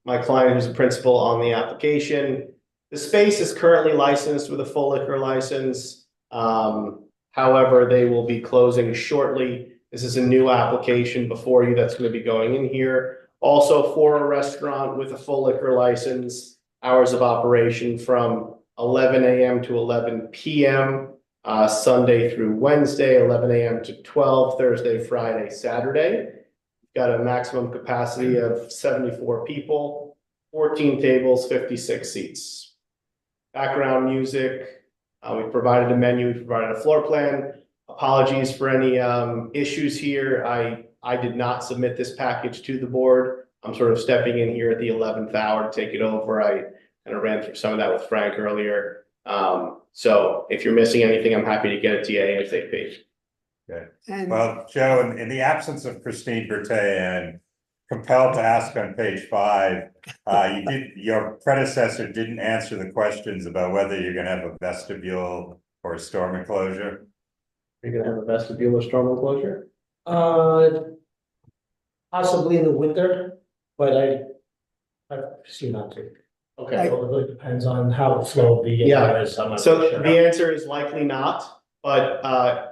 my client who's a principal on the application. The space is currently licensed with a full liquor license. However, they will be closing shortly. This is a new application before you that's going to be going in here. Also for a restaurant with a full liquor license, hours of operation from 11 a.m. to 11 p.m. Sunday through Wednesday, 11 a.m. to 12, Thursday, Friday, Saturday. Got a maximum capacity of 74 people, 14 tables, 56 seats. Background music. We provided a menu, we provided a floor plan. Apologies for any issues here. I did not submit this package to the board. I'm sort of stepping in here at the 11th hour to take it over. I kind of ran through some of that with Frank earlier. So if you're missing anything, I'm happy to get it to you ASAP. Okay. And Well, Joe, in the absence of Christine Berthet and compelled to ask on page 5, your predecessor didn't answer the questions about whether you're gonna have a vestibule or a storm enclosure. You're gonna have a vestibule or storm enclosure? Possibly in the winter, but I presume not to. Okay. It really depends on how the flow of the Yeah. is. I'm not So sure. the answer is likely not, but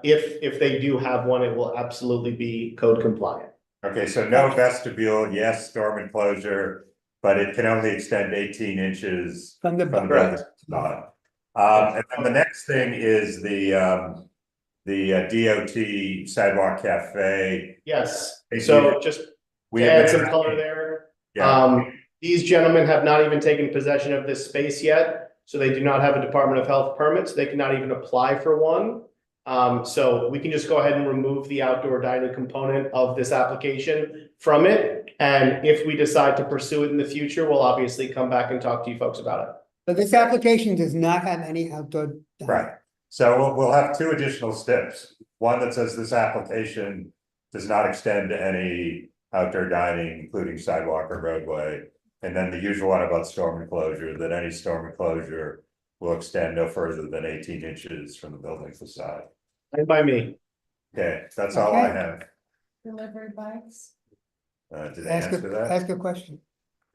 if they do have one, it will absolutely be code compliant. Okay, so no vestibule, yes, storm enclosure, but it can only extend 18 inches from the Correct. spot. And then the next thing is the DOT Sidewalk Cafe. Yes, Hey, so just we to have add some been- color there. Yeah. These gentlemen have not even taken possession of this space yet, so they do not have a Department of Health permit, so they cannot even apply for one. So we can just go ahead and remove the outdoor dining component of this application from it. And if we decide to pursue it in the future, we'll obviously come back and talk to you folks about it. but this application does not have any outdoor. Right, so we'll have 2 additional steps. One that says this application does not extend to any outdoor dining, including sidewalk or roadway. And then the usual one about storm enclosure, that any storm enclosure will extend no further than 18 inches from the building facade. And by me. Okay, that's all I Okay. have. Delivery bikes. Did I answer that? Ask a question.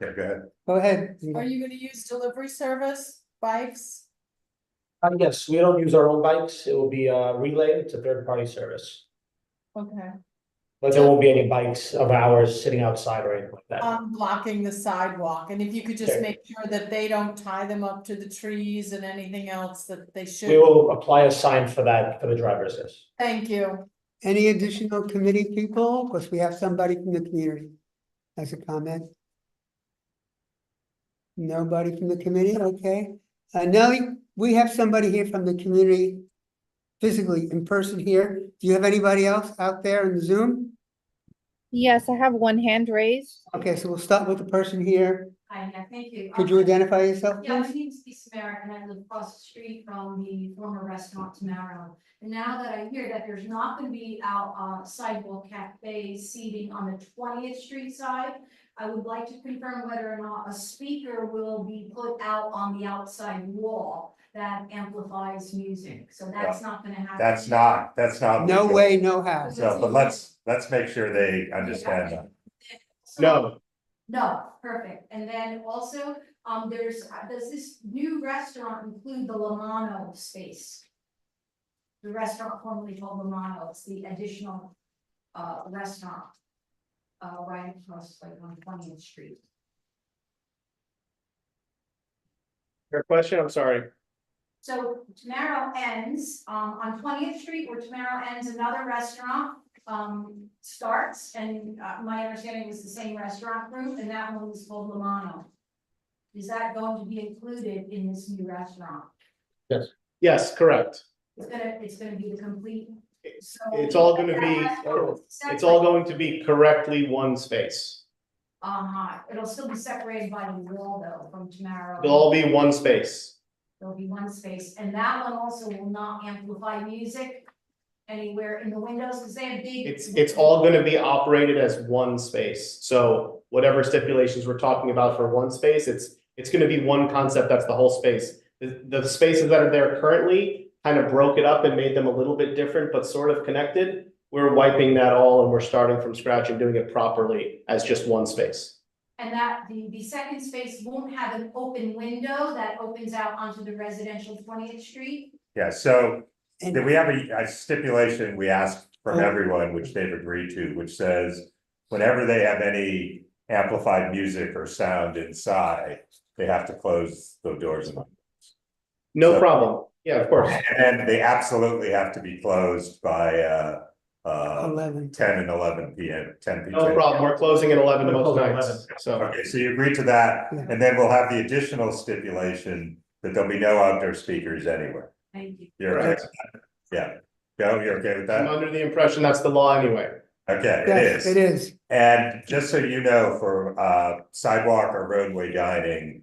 Okay, go ahead. Go ahead. Are you gonna use delivery service, bikes? Yes, we don't use our own bikes. It will be relayed to third-party service. Okay. But there won't be any bikes of ours sitting outside or anything like that. Blocking the sidewalk, and if you could just Okay. make sure that they don't tie them up to the trees and anything else that they should. We will apply a sign for that for the drivers, yes. Thank you. Any additional committee people? Because we have somebody from the community as a comment. Nobody from the committee, okay. Nellie, we have somebody here from the community physically in person here. Do you have anybody else out there in the Zoom? Yes, I have one hand raised. Okay, so we'll start with the person here. Hi, yeah, thank you. Could you identify yourself, Yeah, my please? name is Lisa Merrick and I live across the street from the former restaurant Tomorrow. And now that I hear that there's not gonna be out sidewalk cafe seating on the 20th Street side, I would like to confirm whether or not a speaker will be put out on the outside wall that amplifies music. So that's not gonna happen. That's not. No legal. way, no how. So, but let's make sure they understand that. No. No, perfect. And then also, does this new restaurant include the Lamano space? The restaurant formerly called Lamano, it's the additional restaurant right across like on 20th Street. Your question, I'm sorry. So Tomorrow ends on 20th Street, where Tomorrow ends, another restaurant starts, and my understanding was the same restaurant group, and that one was called Lamano. Is that going to be included in this new restaurant? Yes. Yes, correct. It's gonna be the complete. So It's all gonna be, it's all going to be correctly one space. It'll still be separated by the wall though from Tomorrow. It'll all be one space. There'll be one space, and that one also will not amplify music anywhere in the windows, because they have big. It's all gonna be operated as one space. So whatever stipulations we're talking about for one space, it's gonna be one concept, that's the whole space. The spaces that are there currently kind of broke it up and made them a little bit different, but sort of connected. We're wiping that all and we're starting from scratch and doing it properly as just one space. And that the second space won't have an open window that opens out onto the residential 20th Street. Yeah, so we have a stipulation we asked from everyone, which they've agreed to, which says whenever they have any amplified music or sound inside, they have to close the doors and windows. No problem. Yeah, of course. And they absolutely have to be closed by 11. 10 and 11 p.m. 10 p.m. No problem. We're closing at 11 most We're closing at nights. 11. So Okay, so you agreed to that, Yeah. and then we'll have the additional stipulation that there'll be no outdoor speakers anywhere. Thank you. You're okay with that? Yeah. Joe, you're okay with I'm that? under the impression that's the law anyway. Okay, Yes, it it is. is. And just so you know, for sidewalk or roadway dining,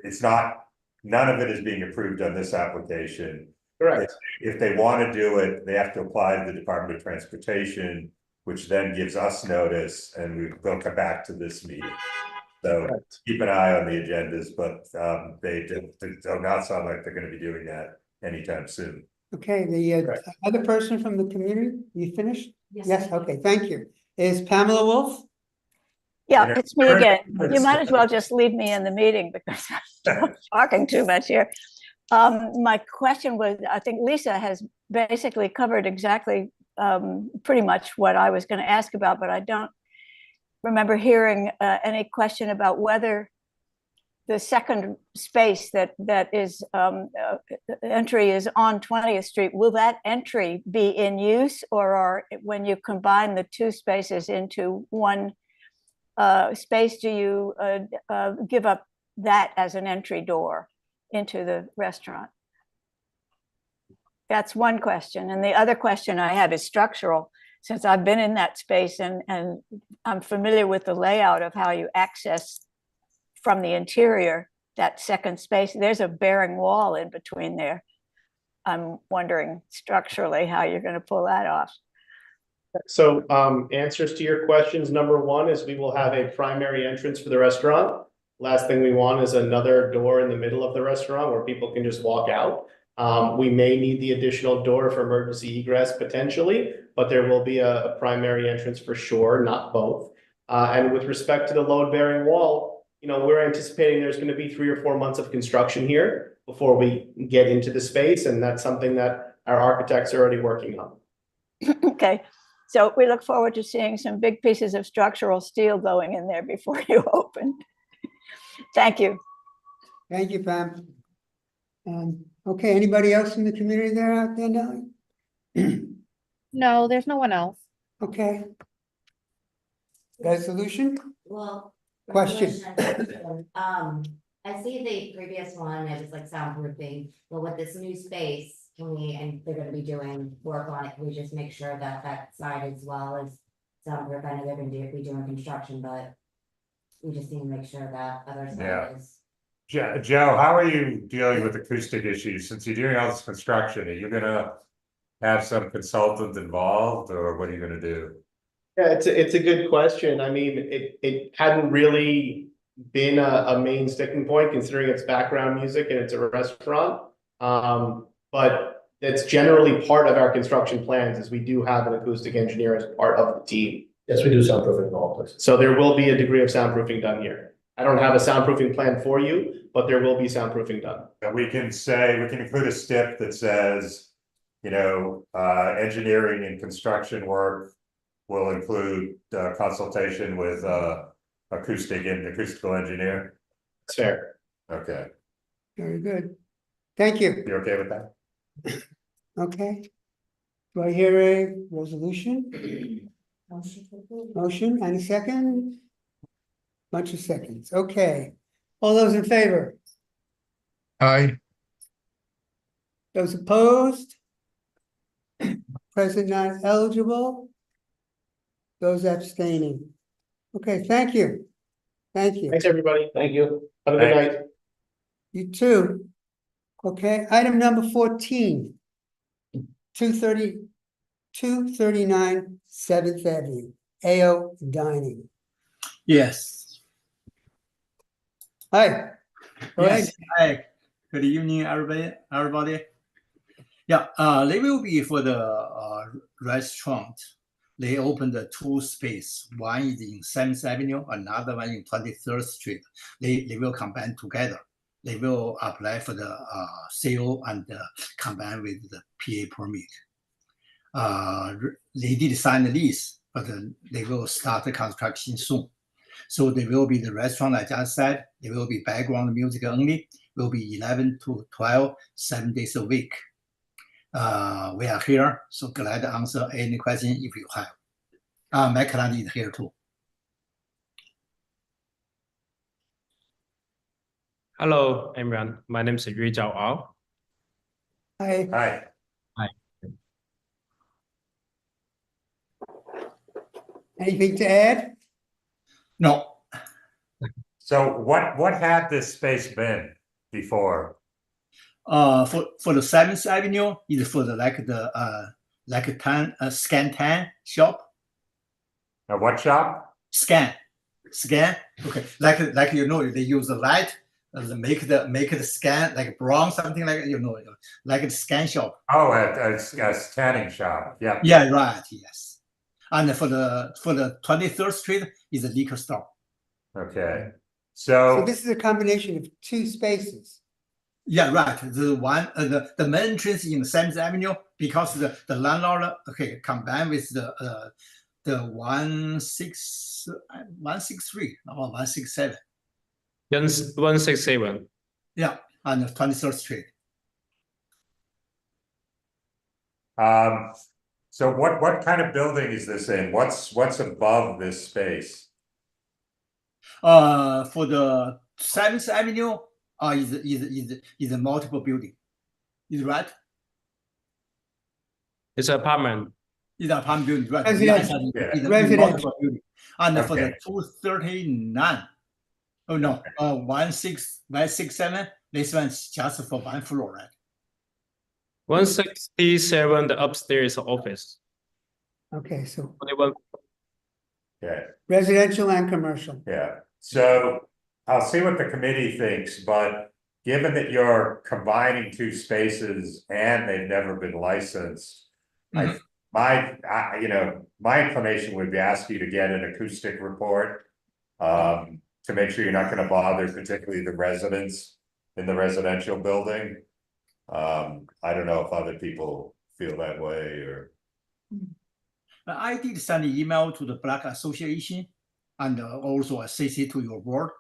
it's not, none of it is being approved on this application. Correct. If they want to do it, they have to apply to the Department of Transportation, which then gives us notice, and they'll come back to this meeting. So keep an eye on the agendas, but they do not sound like they're going to be doing that anytime soon. Okay, the other person from the community, you finished? Yes. Yes, okay, thank you. Is Pamela Wolf? Yeah, Yeah. it's me again. You might as well just leave me in the meeting because I'm talking too much here. My question was, I think Lisa has basically covered exactly pretty much what I was going to ask about, but I don't remember hearing any question about whether the second space that is entry is on 20th Street. Will that entry be in use, or when you combine the two spaces into one space, do you give up that as an entry door into the restaurant? That's one question. And the other question I have is structural. Since I've been in that space and I'm familiar with the layout of how you access from the interior, that second space, there's a bearing wall in between there. I'm wondering structurally how you're going to pull that off. So, answers to your questions, number one is we will have a primary entrance for the restaurant. Last thing we want is another door in the middle of the restaurant where people can just walk out. We may need the additional door for emergency egress potentially, but there will be a primary entrance for sure, not both. And with respect to the load-bearing wall, you know, we're anticipating there's going to be 3 or 4 months of construction here before we get into the space, and that's something that our architects are already working on. Okay, so we look forward to seeing some big pieces of structural steel going in there before you open. Thank you. Thank you, Pam. Okay, anybody else in the community there out there now? No, there's no one else. Okay. Resolution? Well. Question. I see the previous one, it was like soundproofing, but with this new space, can we, and they're gonna be doing work on it, can we just make sure that that side as well as soundproof? I know they're gonna be doing construction, but we just need to make sure that other side is. Joe, how are you dealing with acoustic issues? Since you're doing all this construction, are you gonna have some consultant involved, or what are you gonna do? Yeah, it's a good question. I mean, it hadn't really been a main sticking point considering it's background music and it's a restaurant. But it's generally part of our construction plans, is we do have an acoustic engineer as part of the team. Yes, we do soundproofing in all places. So there will be a degree of soundproofing done here. I don't have a soundproofing plan for you, but there will be soundproofing done. We can include a stip that says, you know, engineering and construction work will include consultation with acoustical engineer. That's fair. Okay. Very good. Thank you. You okay with that? Okay. Do I hear a resolution? Motion and a second? Bunch of seconds. Okay. All those in favor? Aye. Those opposed? Present not eligible? Those abstaining? Okay, thank you. Thank you. Thanks, everybody. Thank you. Have a good night. You too. Okay, item number 14. 239 7th Avenue, AO Dining. Yes. Hi. Go ahead. Yes. Hi. Good evening, everybody. Yeah, they will be for the restaurant. They opened the 2 space. One is in 7th Avenue, another one in 23rd Street. They will combine together. They will apply for the CO and combine with the PA permit. They did sign the lease, but they will start the construction soon. So they will be the restaurant, I just said. They will be background music only. Will be 11 to 12, 7 days a week. We are here, so glad to answer any question if you have. My client is here too. Hello, everyone. My name is Yui Zhao Ao. Hi. Hi. Hi. Anything to add? No. So what had this space been before? For the 7th Avenue is for the scan tan shop. A what shop? Scan. Okay, like you know, they use the light, make the scan like brown, something like like a scan shop. Oh, a tanning shop. Yeah. Yeah, right. Yes. And for the 23rd Street is a liquor store. Okay. So this is a combination of 2 spaces. Yeah, right. The one the main entrance in 7th Avenue, because the landlord combined with the 163 or 167. 167. Yeah, on the 23rd Street. So what kind of building is this in? What's above this space? For the 7th Avenue, is a multiple building. Is right? It's an apartment. It's an apartment building, right? Residential. It's a Residential. multiple building. And for the 239, oh no, 167, this one's just for 1 floor, right? 167, the upstairs office. Okay, so Okay, residential and commercial. yeah, so I'll see what the committee thinks, but given that you're combining two spaces and they've never been licensed, my inclination would be ask you to get an acoustic report to make sure you're not going to bother particularly the residents in the residential building. I don't know if other people feel that way or. I did send an email to the Black Association and also a CC to your board.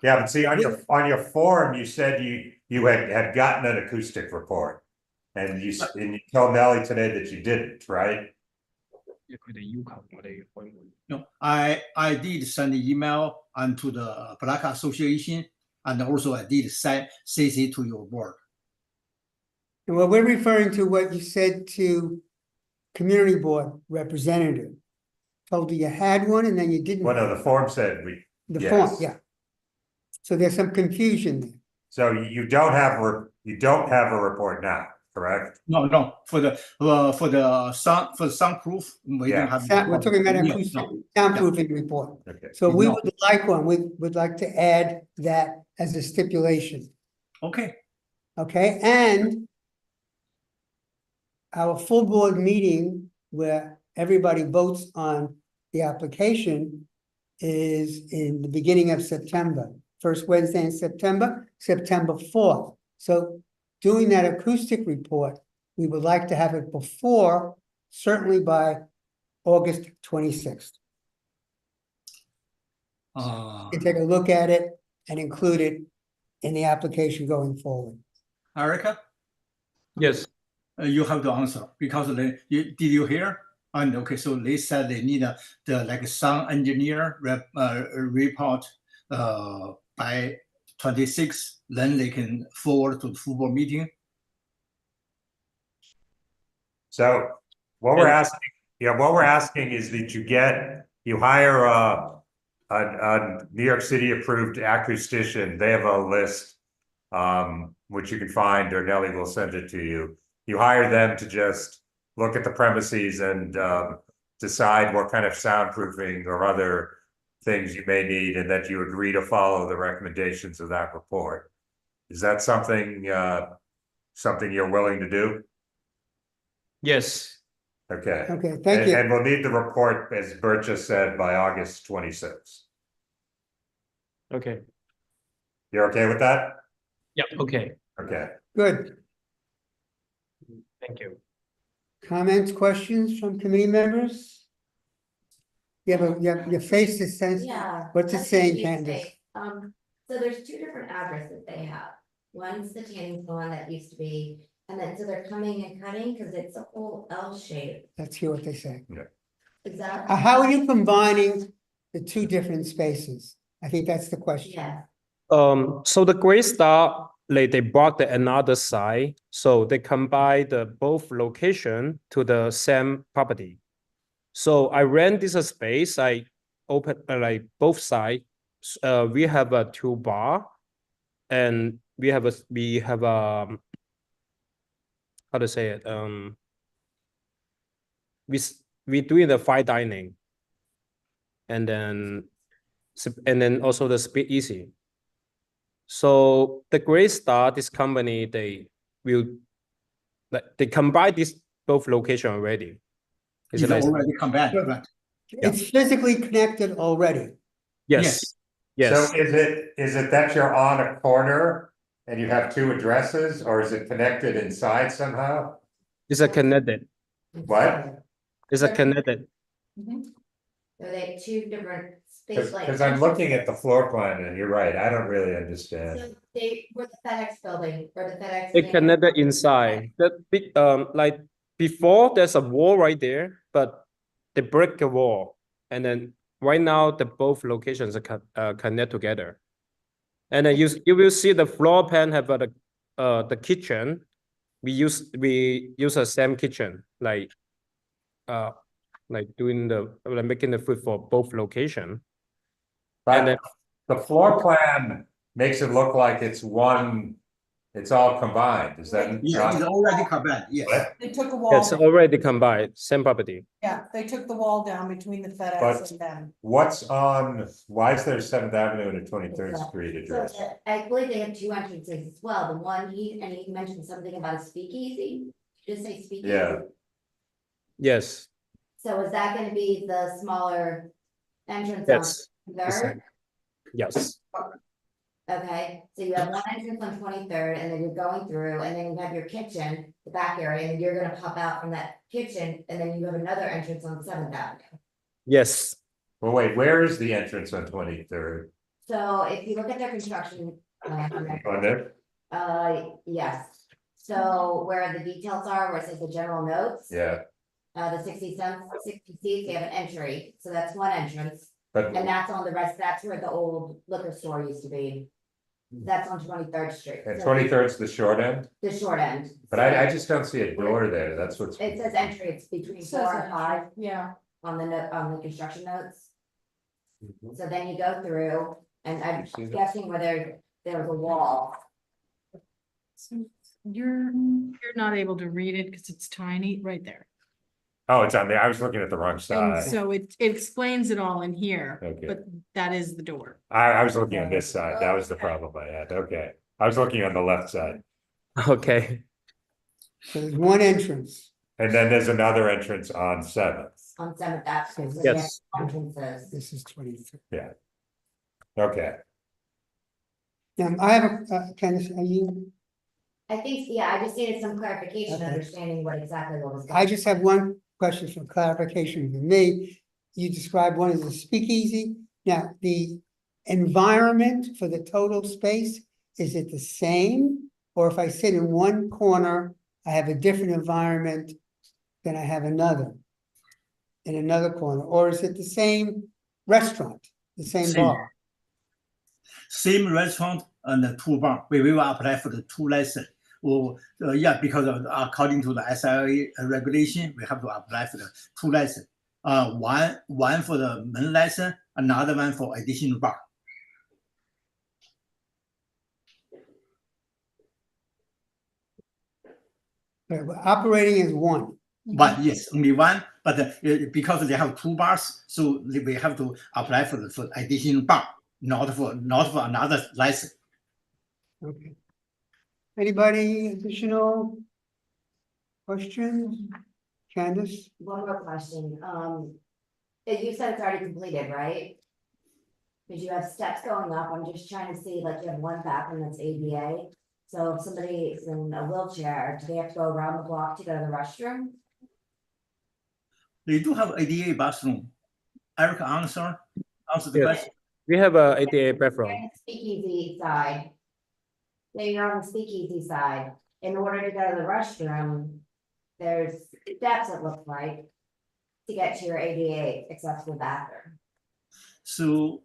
Yeah, but see, on your form, you said you had gotten an acoustic report, and you told Nelly today that you didn't, right? No, I did send an email and to the Black Association, and also I did send CC to your board. And what we're referring to what you said to community board representative. Told you had one and then you didn't. Well, no, the form said The yes. form, yeah. So there's some confusion there. So you don't have a report now, correct? No, for the soundproof, we don't have. We're talking about acoustic soundproofing report. Okay. So we would like one. We would like to add that as a stipulation. Okay. Okay, and our full board meeting where everybody votes on the application is in the beginning of September. First Wednesday in September, September 4th. So doing that acoustic report, we would like to have it before, certainly by August 26th. You can take a look at it and include it in the application going forward. Erica? Yes. You have the answer because did you hear? And okay, so they said they need the sound engineer report by 26, then they can forward to the full board meeting. So what we're asking is that you hire a New York City approved acoustician. They have a list which you can find, or Nelly will send it to you. You hire them to just look at the premises and decide what kind of soundproofing or other things you may need, and that you agree to follow the recommendations of that report. Is that something you're willing to do? Yes. Okay. Okay, thank you. And we'll need the report, as Bert just said, by August 26th. Okay. You're okay with that? Yeah. Okay. Okay. Good. Thank you. Comments, questions from committee members? Your face is sensitive. Yeah. What's it that's saying, what you Candace? say. So there's two different addresses they have. One's the tanning salon that used to be, and then so they're coming and cutting because it's a whole L shape. Let's hear what they say. Yeah. Is that? How are you combining the two different spaces? I think that's the question. Yeah. So the Gray Star, they bought the another side, so they combine the both location to the same property. So I rent this space. I open both sides. We have a 2 bar, and we have how to say it? We doing the fine dining, and then also the speed easy. So the Gray Star, this company, they combine this both location already. It's already combined, right? It's physically connected already. Yes. So is it that you're on a corner and you have two addresses, or is it connected inside somehow? It's a connected. What? It's a connected. Are they two different space like? Because I'm looking at the floor plan and you're right, I don't really understand. So they were the FedEx building or the FedEx. It connected inside. That big like before there's a wall right there, but they break the wall, and then right now the both locations are connect together. And then you will see the floor plan have the kitchen. We use the same kitchen, like doing making the food for both location. But and then the floor plan makes it look like it's It's all combined, is that? Yeah, it's already combined, yes. What? They took a wall. It's already combined, same property. Yeah, they took the wall down between the But- FedEx and them. What's on, why is there Seventh Avenue and a 23rd Street So address? I believe they have two entrances as well. The one he mentioned something about a speakeasy. Did you say speakeasy? Yeah. Yes, So is that gonna be the smaller entrance yes, on the Third? same. Yes, Okay, so you have one entrance on 23rd, and then you're going through, and then you have your kitchen, the back area, and then you're gonna pop out from that kitchen, and then you have another entrance on 7th Avenue. yes. Well, wait, where is the entrance on 23rd? So if you look at their construction plan, On there? yes. So where the details are, where it says the general notes, Yeah, the 60 seats, you have an entry, so that's one entrance. but And that's on the rest, that's where the old liquor store used to be. That's on 23rd Street. and So 23rd's the short end? The short end. But I just don't see a door there, that's what's. It says entry, it's between Says 4 and entry, 5 yeah. on the note, on the construction notes. Mhm. So then you go through, and I'm You see that? guessing whether there was a wall. You're not able to read it because it's tiny right there. Oh, it's on there, I was looking at the wrong And side. so it explains it all in here, Okay. but that is the door. I was looking on this side, that was the problem I had, okay. I was looking on the left side. Okay, So there's one entrance. And then there's another entrance on 7th. On 7th Avenue. So Yes. you have entrances. This is 23rd. Yeah. Okay, Now, I have a, Candace, are you, I think, yeah, I just needed some clarification, Okay. understanding what exactly what was. going I just have one question for clarification for me. You described one as a speakeasy. Now, the environment for the total space, is it the same? Or if I sit in one corner, I have a different environment than I have another? In another corner, or is it the same restaurant, the same Same. bar? Same restaurant and the two bar, we will apply for the two license. Or, yeah, because according to the SIA regulation, we have to apply for the two license. One for the main license, another one for additional bar. Okay, but operating as one. But yes, only one, but because they have two bars, so we have to apply for the additional bar, not for another license. Okay. Anybody additional questions? Candace? One more question, you said it's already completed, right? Because you have steps going up, I'm just trying to see, like, you have one bathroom that's ADA. So if somebody is in a wheelchair, do they have to go around the block to go to the restroom? They do have ADA bathroom. Eric, answer the Yes. question. we have a ADA bathroom. On the Speakeasy side. Say you're on the speakeasy side, in order to go to the restroom, there's steps, it looks like. To get to your ADA accessible bathroom. So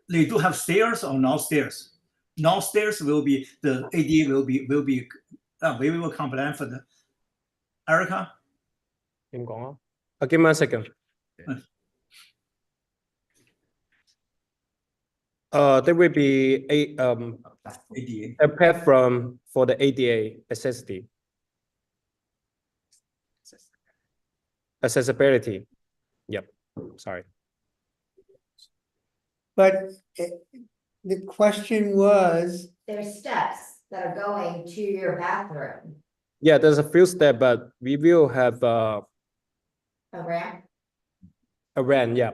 they do have stairs or no stairs. No stairs will be the ADA will be we will complain for the Erica. Give me a second. There will be ADA. a platform for the ADA accessibility. Yep, sorry. But the question was, There's steps that are going to your bathroom. Yeah, there's a few steps, but we will have A ramp? a ramp, yeah.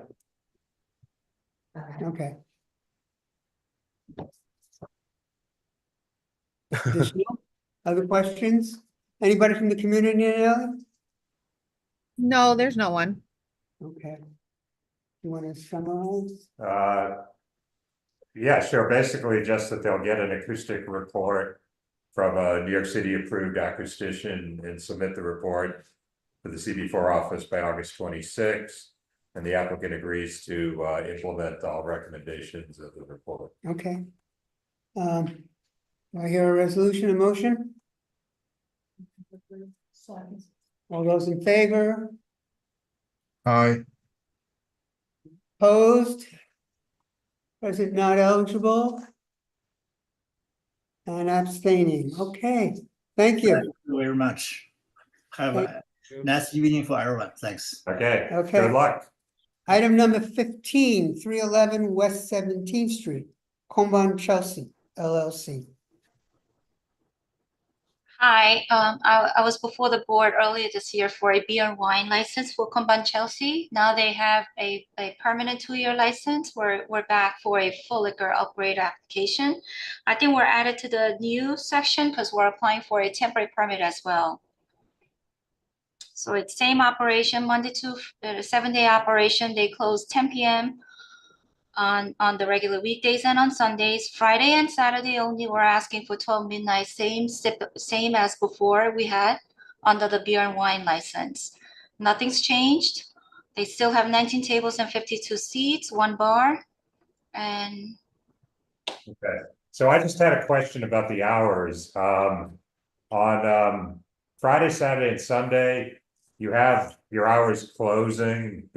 Okay. okay. Additional? Other questions? Anybody from the community, Nelly? No, there's no one. Okay. You want to summarize? Yeah, sure, basically just that they'll get an acoustic report from a New York City approved acoustician and submit the report to the CB4 office by August 26th. And the applicant agrees to implement all recommendations of the report. Okay. Do I hear a resolution, a motion? All those in favor? Aye. Opposed? President not eligible? and abstaining. Okay, thank you. Thank you very much. Have a nice evening for everyone. Thanks. Okay, Okay. good luck. Item number 15, 311 West 17th Street, Comban Chelsea LLC. Hi, I was before the board earlier this year for a beer and wine license for Comban Chelsea. Now they have a permanent 2-year license. We're back for a full liquor upgrade application. I think we're added to the new section because we're applying for a temporary permit as well. So it's same operation, Monday to 7-day operation. They close 10 p.m. on the regular weekdays and on Sundays. Friday and Saturday only, we're asking for 12 midnight, same as before we had under the beer and wine license. Nothing's changed. They still have 19 tables and 52 seats, 1 bar. And Okay, so I just had a question about the hours. On Friday, Saturday, and Sunday, you have your hours closing,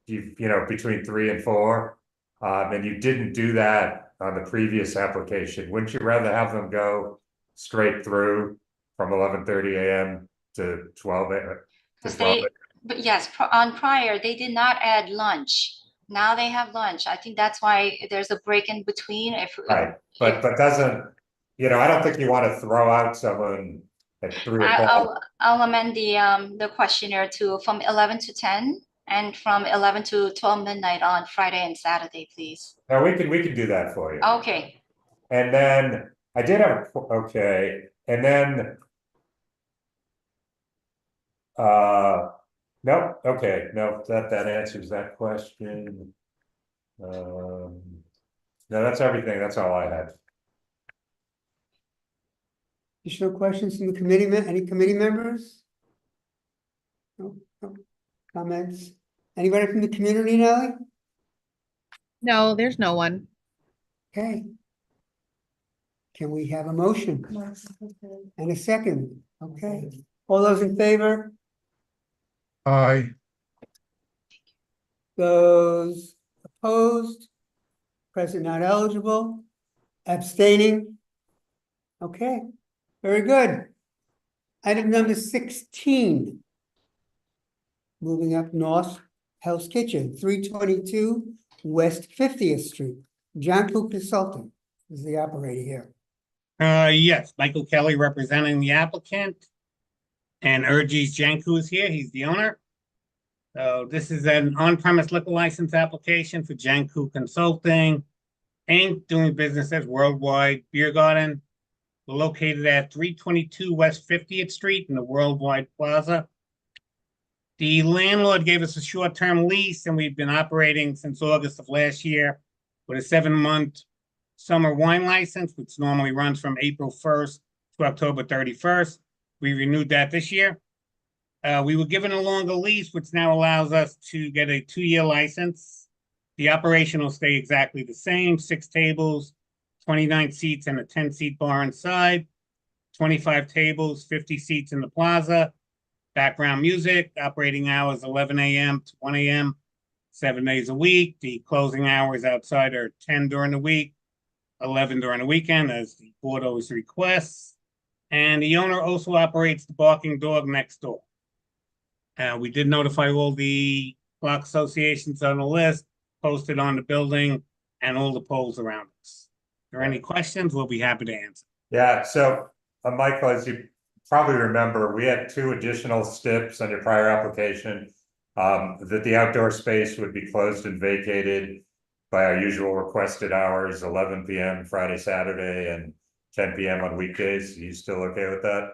you know, between 3 and 4. And you didn't do that on the previous application. Wouldn't you rather have them go straight through from 11:30 a.m. to 12 a.m. but yes, on prior, they did not add lunch. Now they have lunch. I think that's why there's a break in between. Right, but doesn't, you know, I don't think you want to throw out someone at 3 o'clock. I'll amend the questionnaire to from 11 to 10 and from 11 to 12 midnight on Friday and Saturday, please. No, we can do that for you. Okay. And then I did have, okay, and then no, okay, no, that answers that question. No, that's everything. That's all I had. Additional questions from the committee, any committee members? No, no comments? Anybody from the community, Nellie? No, there's no one. Okay. Can we have a motion? And a second? Okay. All those in favor? Aye. Those opposed? Present not eligible? Abstaining? Okay, very good. Item number 16. Moving up north, Hell's Kitchen, 322 West 50th Street. Janku Consulting is the operator here. Yes, Michael Kelly representing the applicant. And Urges Janku is here, he's the owner. So this is an on-premise liquor license application for Janku Consulting Inc., doing business as Worldwide Beer Garden. We're located at 322 West 50th Street in the Worldwide Plaza. The landlord gave us a short-term lease, and we've been operating since August of last year with a 7-month summer wine license, which normally runs from April 1st to October 31st. We renewed that this year. We were given a longer lease, which now allows us to get a 2-year license. The operation will stay exactly the same, 6 tables, 29 seats, and a 10-seat bar inside, 25 tables, 50 seats in the plaza, background music, operating hours 11 a.m. to 1 a.m., 7 days a week. The closing hours outside are 10 during the week, 11 during the weekend, as the board always requests. And the owner also operates the barking dog next door. We did notify all the block associations on the list, posted on the building, and all the poles around us. If there are any questions, we'll be happy to answer. Yeah, so Michael, as you probably remember, we had 2 additional steps on your prior application, that the outdoor space would be closed and vacated by our usual requested hours, 11 p.m. Friday, Saturday, and 10 p.m. on weekdays. Are you still okay with that?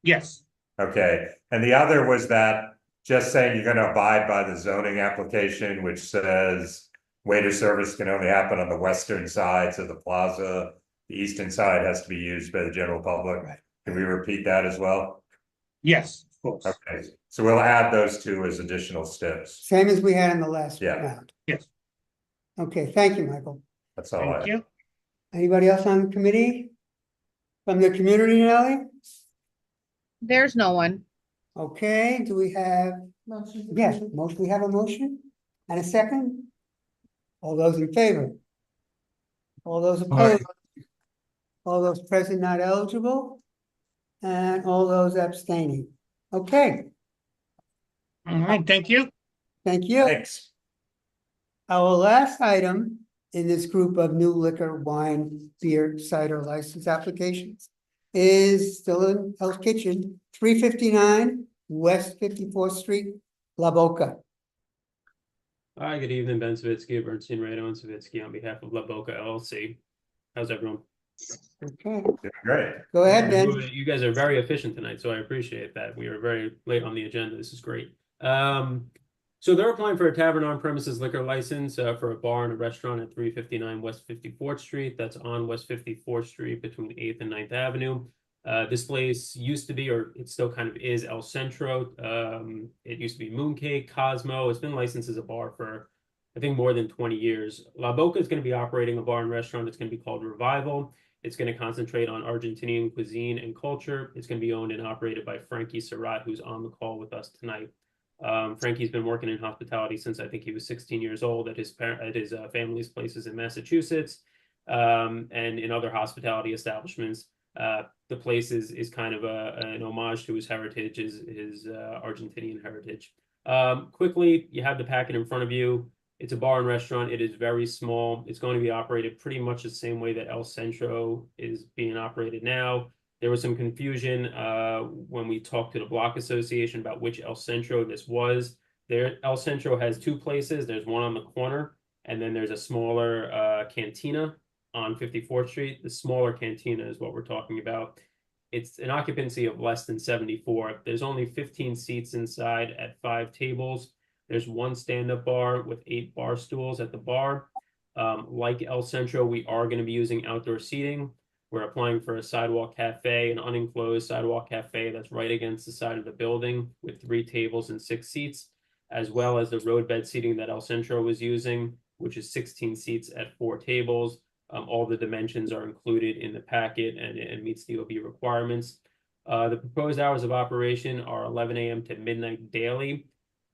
Yes. Okay, and the other was that just saying you're going to abide by the zoning application, which says waiter service can only happen on the western sides of the plaza. The eastern side has to be used by the general public. Right. Can we repeat that as well? Yes, of course. Okay, so we'll add those 2 as additional steps. Same as we had in the last round. Yes. Okay, thank you, Michael. That's all. Thank you. Anybody else on the committee? From the community, Nellie? There's no one. Okay, do we have? Motion. Yes, we have a motion and a second. All those in favor? All those opposed? All those present not eligible? And all those abstaining. Okay, All right, thank you. thank you. Thanks. Our last item in this group of new liquor, wine, beer, cider license applications is still in Hell's Kitchen, 359 West 54th Street, La Boca. Hi, good evening, Ben Savitsky, Bernstein, Rado, and Savitsky on behalf of La Boca LLC. How's everyone? Okay, Great. go ahead, Ben. You guys are very efficient tonight, so I appreciate that. We are very late on the agenda. This is great. So they're applying for a tavern on-premises liquor license for a bar and a restaurant at 359 West 54th Street. That's on West 54th Street between 8th and 9th Avenue. This place used to be, or it still kind of is, El Centro. It used to be Mooncake, Cosmo. It's been licensed as a bar for, I think, more than 20 years. La Boca is going to be operating a bar and restaurant. It's going to be called Revival. It's going to concentrate on Argentinian cuisine and culture. It's going to be owned and operated by Frankie Surratt, who's on the call with us tonight. Frankie's been working in hospitality since I think he was 16 years old at his family's places in Massachusetts, and in other hospitality establishments. The place is kind of an homage to his heritage, his Argentinian heritage. Quickly, you have the packet in front of you. It's a bar and restaurant. It is very small. It's going to be operated pretty much the same way that El Centro is being operated now. There was some confusion when we talked to the Block Association about which El Centro this was. El Centro has two places. There's one on the corner, and then there's a smaller cantina on 54th Street. The smaller cantina is what we're talking about. It's an occupancy of less than 74. There's only 15 seats inside at 5 tables. There's one stand-up bar with 8 bar stools at the bar. Like El Centro, we are going to be using outdoor seating. We're applying for a sidewalk cafe, an unenclosed sidewalk cafe that's right against the side of the building with 3 tables and 6 seats, as well as the roadbed seating that El Centro was using, which is 16 seats at 4 tables. All the dimensions are included in the packet and it meets the OB requirements. The proposed hours of operation are 11 a.m. to midnight daily.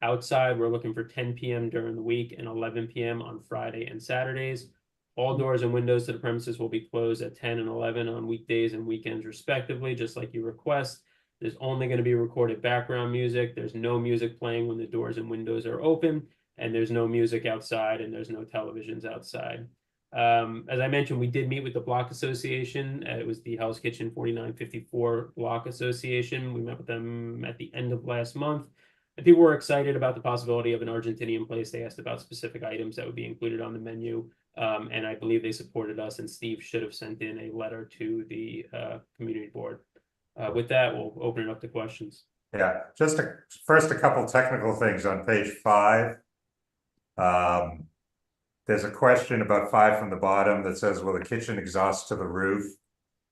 Outside, we're looking for 10 p.m. during the week and 11 p.m. on Friday and Saturdays. All doors and windows to the premises will be closed at 10 and 11 on weekdays and weekends respectively, just like you request. There's only going to be recorded background music. There's no music playing when the doors and windows are open, and there's no music outside, and there's no televisions outside. As I mentioned, we did meet with the Block Association. It was the Hell's Kitchen 4954 Block Association. We met with them at the end of last month. And people were excited about the possibility of an Argentinian place. They asked about specific items that would be included on the menu. And I believe they supported us, and Steve should have sent in a letter to the community board. With that, we'll open it up to questions. Yeah, just first a couple technical things on page 5. There's a question about 5 from the bottom that says, will the kitchen exhaust to the roof?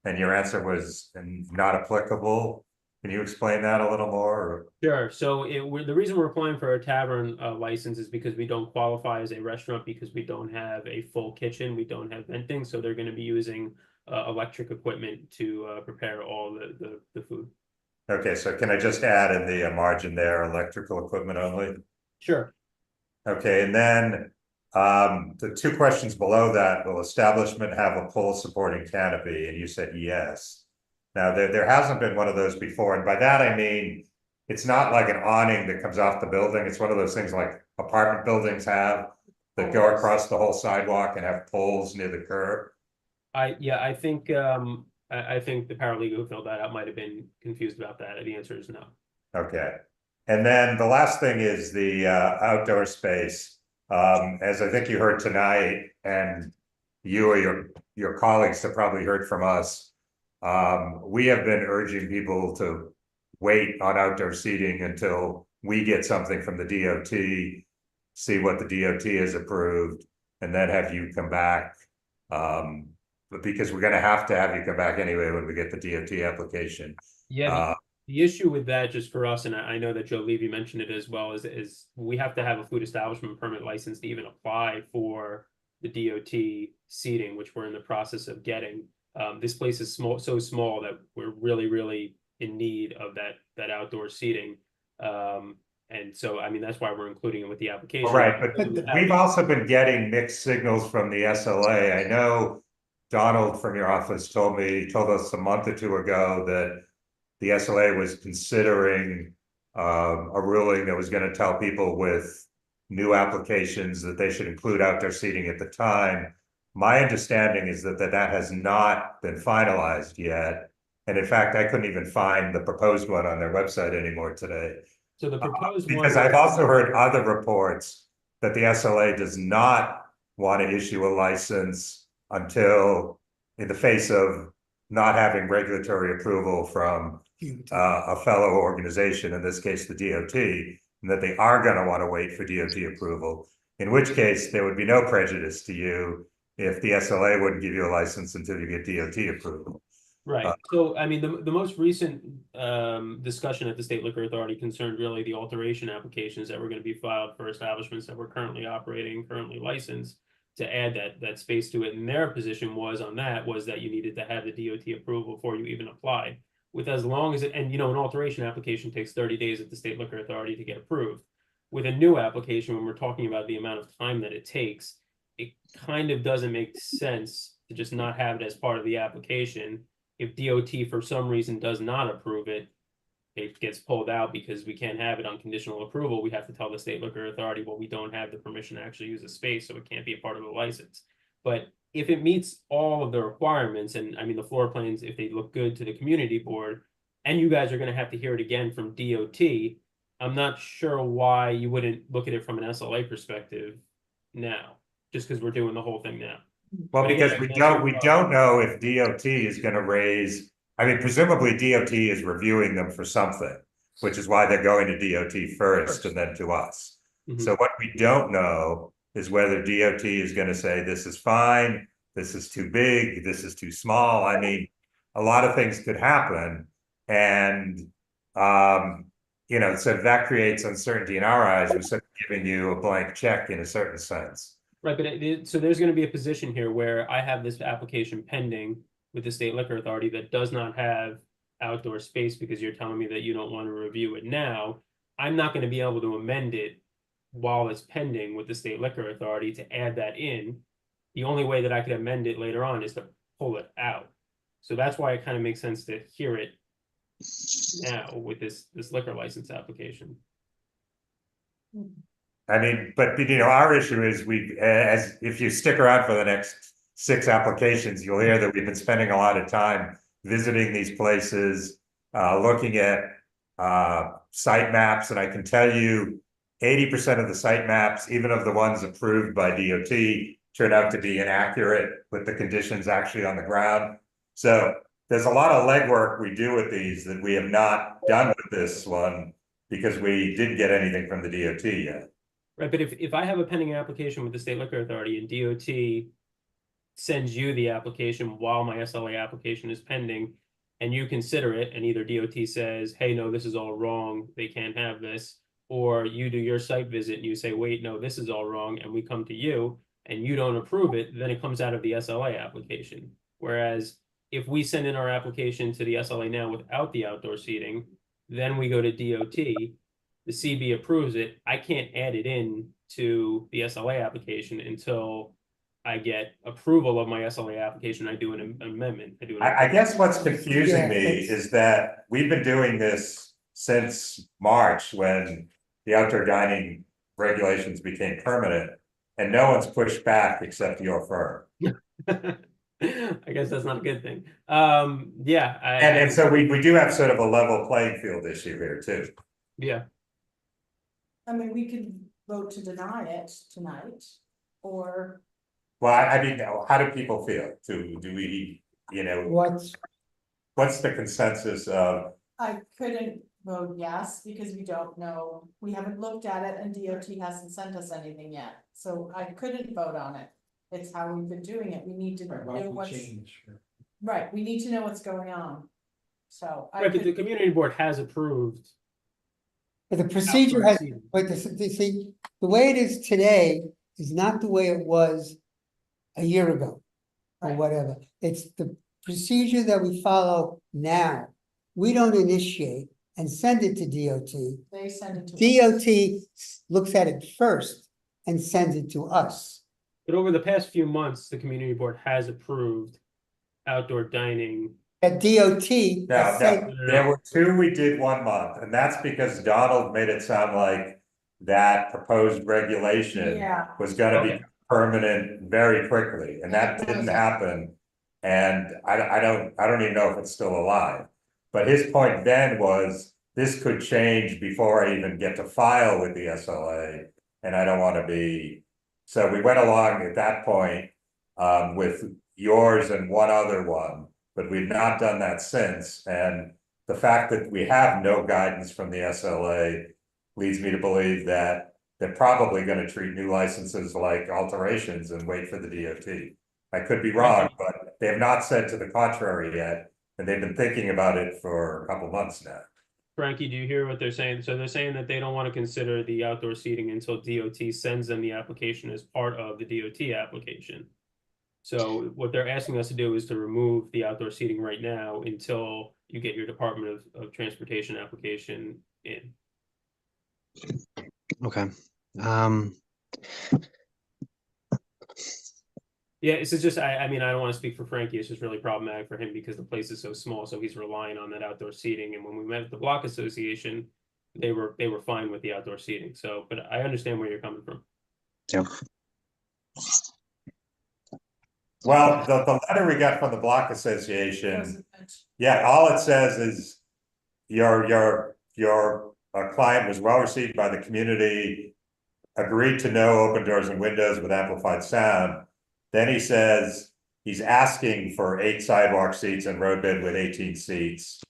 And your answer was not applicable. Can you explain that a little more? Or? Sure. So the reason we're applying for a tavern license is because we don't qualify as a restaurant because we don't have a full kitchen. We don't have venting. So they're going to be using electric equipment to prepare all the food. Okay. So can I just add in the margin there, electrical equipment only? Sure. Okay. And then the 2 questions below that, will establishment have a pole supporting canopy? And you said yes. Now, there hasn't been one of those before. And by that, I mean, it's not like an awning that comes off the building. It's one of those things like apartment buildings have that go across the whole sidewalk and have poles near the curb. I think the paralegal who filled that out might have been confused about that. The answer is no. Okay. And then the last thing is the outdoor space. As I think you heard tonight, and you or your colleagues have probably heard from us, we have been urging people to wait on outdoor seating until we get something from the DOT, see what the DOT has approved, and then have you come back. But because we're going to have you come back anyway when we get the DOT application. Yeah. The issue with that, just for us, and I know that Joe Levy mentioned it as well, is we have to have a food establishment permit license to even apply for the DOT seating, which we're in the process of getting. This place is so small that we're really in need of that outdoor seating. And so, I mean, that's why we're including it with the application. Right, but we've also been getting mixed signals from the SLA. I know Donald from your office told us a month or two ago that the SLA was considering a ruling that was going to tell people with new applications that they should include outdoor seating at the time. My understanding is that that has not been finalized yet. And in fact, I couldn't even find the proposed one on their website anymore today. So the proposed one. Because I've also heard other reports that the SLA does not want to issue a license until, in the face of not having regulatory approval from a fellow organization, in this case the DOT, and that they are going to want to wait for DOT approval, in which case there would be no prejudice to you if the SLA wouldn't give you a license until you get DOT approval. Right. So, I mean, the most recent discussion at the State Liquor Authority concerned really the alteration applications that were going to be filed for establishments that were currently operating, currently licensed, to add that space to it. And their position was on that was that you needed to have the DOT approval before you even applied. With as long as it, and you know, an alteration application takes 30 days at the State Liquor Authority to get approved. With a new application, when we're talking about the amount of time that it takes, it kind of doesn't make sense to just not have it as part of the application. If DOT for some reason does not approve it, it gets pulled out because we can't have it on conditional approval. We have to tell the State Liquor Authority, well, we don't have the permission to actually use the space, so it can't be a part of the license. But if it meets all of the requirements, and I mean, the floor plans, if they look good to the community board, and you guys are going to have to hear it again from DOT, I'm not sure why you wouldn't look at it from an SLA perspective now, just because we're doing the whole thing now. Well, because we don't know if DOT is going to raise, I mean, presumably DOT is reviewing them for something, which is why they're going to DOT first and then to us. So what we don't know is whether DOT is going to say, this is fine, this is too big, this is too small. I mean, a lot of things could happen. And, you know, so that creates uncertainty in our eyes. We're sort of giving you a blank check in a certain sense. Right, but so there's going to be a position here where I have this application pending with the State Liquor Authority that does not have outdoor space because you're telling me that you don't want to review it now. I'm not going to be able to amend it while it's pending with the State Liquor Authority to add that in. The only way that I could amend it later on is to pull it out. So that's why it kind of makes sense to hear it now with this liquor license application. I mean, but you know, our issue is as if you stick around for the next 6 applications, you'll hear that we've been spending a lot of time visiting these places, looking at site maps, and I can tell you 80% of the site maps, even of the ones approved by DOT, turn out to be inaccurate with the conditions actually on the ground. So there's a lot of legwork we do with these that we have not done with this one because we didn't get anything from the DOT yet. Right, but if I have a pending application with the State Liquor Authority and DOT sends you the application while my SLA application is pending, and you consider it, and either DOT says, hey, no, this is all wrong, they can't have this, or you do your site visit and you say, wait, no, this is all wrong, and we come to you and you don't approve it, then it comes out of the SLA application. Whereas if we send in our application to the SLA now without the outdoor seating, then we go to DOT, the CB approves it, I can't add it in to the SLA application until I get approval of my SLA application. I do an amendment. I guess what's confusing me is that we've been doing this since March when the outdoor dining regulations became permanent, and no one's pushed back except your firm. I guess that's not a good thing. Yeah. And so we do have sort of a level playing field issue here too. Yeah. I mean, we could vote to deny it tonight, or. Well, I mean, how do people feel? Do we, you know, what's the consensus of? I couldn't vote yes, because we don't know, we haven't looked at it and DOT hasn't sent us anything yet, so I couldn't vote on it. It's how we've been doing it, we need to know what's. Right, we need to know what's going on, so. Right, but the community board has approved. But the procedure has, but see, the way it is today is not the way it was a year ago. Or whatever, it's the procedure that we follow now. We don't initiate and send it to DOT. They send it to us. DOT looks at it first and sends it to us. But over the past few months, the community board has approved outdoor dining. At DOT. No, say- no, there were two we did 1 month, and that's because Donald made it sound like that proposed regulation Yeah. was gonna Okay. be permanent very quickly, and that didn't happen. And I don't even know if it's still alive. But his point then was, this could change before I even get to file with the SLA, and I don't wanna be. So we went along at that point, with yours and one other one, but we've not done that since, and the fact that we have no guidance from the SLA leads me to believe that they're probably gonna treat new licenses like alterations and wait for the DOT. I could be wrong, but they have not said to the contrary yet, and they've been thinking about it for a couple months now. Frankie, do you hear what they're saying? So they're saying that they don't want to consider the outdoor seating until DOT sends them the application as part of the DOT application. So what they're asking us to do is to remove the outdoor seating right now until you get your Department of Transportation application in. Okay. Yeah, it's just, I mean, I don't want to speak for Frankie, it's just really problematic for him because the place is so small, so he's relying on that outdoor seating, and when we met at the Block Association, they were fine with the outdoor seating, so, but I understand where you're coming from. Yeah. Well, the letter we got from the Block Association, yeah, all it says is your client was well received by the community, agreed to no open doors and windows with amplified sound. Then he says he's asking for 8 sidewalk seats and roadbed with 18 seats.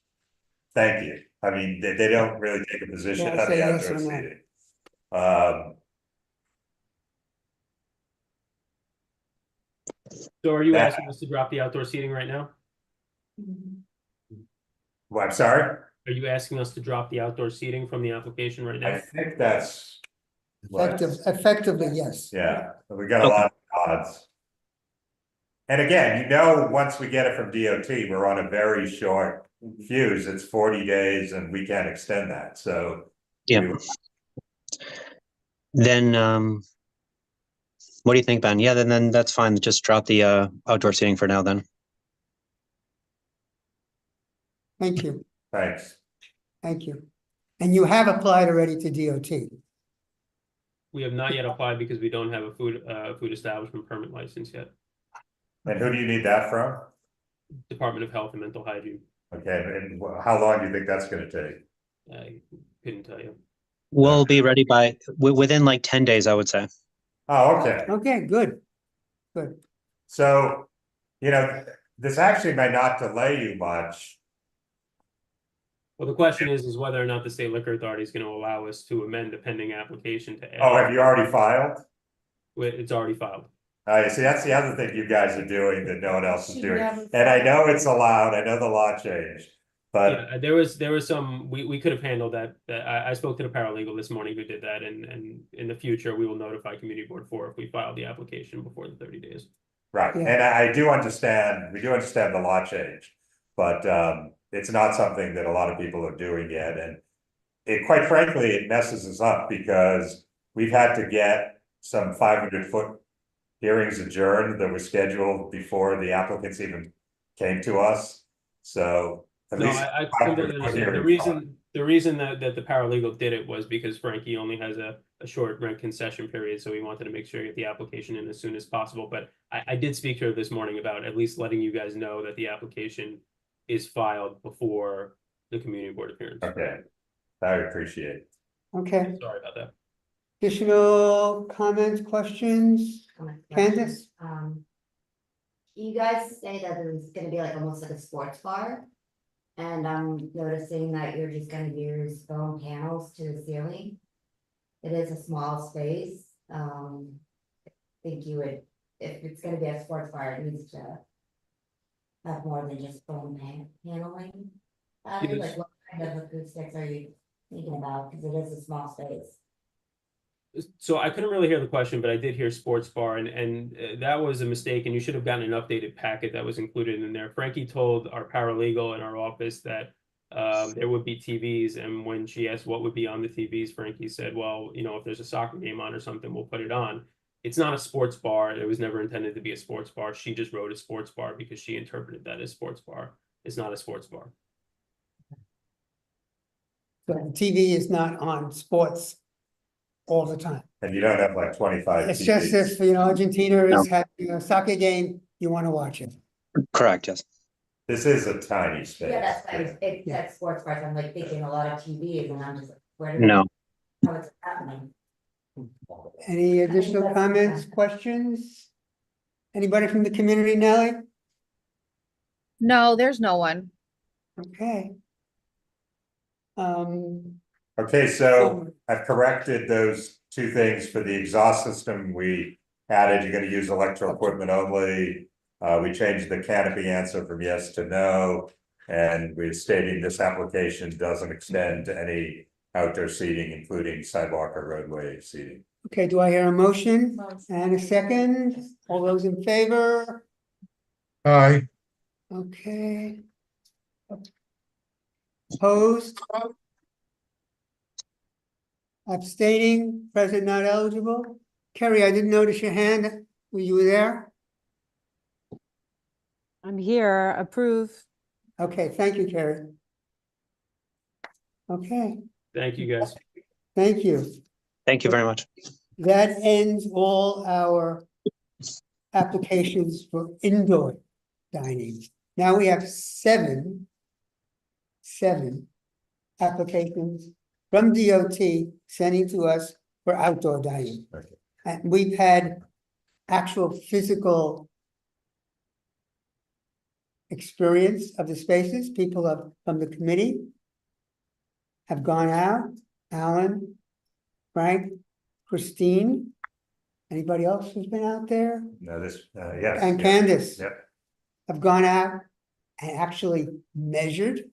Thank you. I mean, they don't really take a position Yeah, on say the yes outdoor or no. seating. So are you That- asking us to drop the outdoor seating right now? Well, I'm sorry? Are you asking us to drop the outdoor seating from the application right now? I think that's. what- Effectively, yes. Yeah, we got a lot of odds. And again, you know, once we get it from DOT, we're on a very short fuse. It's 40 days and we can't extend that, so. Yeah. Then, what do you think, Ben? Yeah, then that's fine. Just drop the outdoor seating for now then. Thank you. Thanks. Thank you. And you have applied already to DOT. We have not yet applied because we don't have a food establishment permit license yet. And who do you need that from? Department of Health and Mental Hygiene. Okay, and how long do you think that's gonna take? I couldn't tell you. We'll be ready by within like 10 days, I would say. Oh, okay. Okay, good. Good. So, you know, this actually may not delay you much. Well, the question is whether or not the state liquor authority is going to allow us to amend the pending application to add. Oh, have you already filed? It's already filed. See, that's the other thing you guys are doing that no one else is She doing. never And I know it's allowed, I know the law changed, but Yeah, there was some, we could have handled that. I spoke to the paralegal this morning who did that, and in the future, we will notify community board 4 if we file the application before the 30 days. right, Yeah. and I do understand, we do understand the law change, but it's not something that a lot of people are doing yet, and it, quite frankly, it messes us up because we've had to get some 500-foot hearings adjourned that were scheduled before the applicants even came to us, so at No, least I 500 completely foot understand. hearings. The reason that the paralegal did it was because Frankie only has a short rent concession period, so we wanted to make sure you get the application in as soon as possible. But I did speak to her this morning about at least letting you guys know that the application is filed before the community board appearance. Okay, I appreciate it. Okay. Sorry about that. Additional comments, questions? Candace? You guys say that it's gonna be like almost like a sports bar. And I'm noticing that you're just gonna use foam panels to the ceiling. It is a small space. I think you would, if it's gonna be a sports bar, it needs to have more than just foam paneling. Yes. Like what kind of acoustics are you thinking about? Cause it is a small space. So I couldn't really hear the question, but I did hear sports bar, and that was a mistake, and you should have gotten an updated packet that was included in there. Frankie told our paralegal in our office that there would be TVs, and when she asked what would be on the TVs, Frankie said, well, you know, if there's a soccer game on or something, we'll put it on. It's not a sports bar. It was never intended to be a sports bar. She just wrote a sports bar because she interpreted that as sports bar. It's not a sports bar. So the TV is not on sports all the time. And you don't have like 25 It's just TVs. if, Argentina No. is having a soccer game, you want to watch it. Correct, yes. This is a tiny space. Yeah, that's why it said sports bars, I'm like thinking a lot of TVs and I'm just like, where did No. how it's happening? Any additional comments, questions? Anybody from the community, Nellie? No, there's no one. Okay. Okay, so I've corrected those two things for the exhaust system. We added, you're gonna use electrical equipment only. We changed the canopy answer from yes to no. And we're stating this application doesn't extend to any outdoor seating, including sidewalk or roadway seating. Okay, do I hear a motion and a second? All those in favor? Aye. Okay. Opposed? Abstaining, present not eligible. Kerry, I didn't notice your hand. Were you there? I'm here, approve. Okay, thank you, Kerry. Okay, Thank you, guys. thank you. Thank you very much. That ends all our applications for indoor dining. Now we have seven applications from DOT sending to us for outdoor dining. Okay. And we've had actual physical experience of the spaces. People from the committee have gone out. Alan, Frank, Christine. Anybody else who's been out there? No, this, yes. And yeah. Candace Yep. have gone out and actually measured,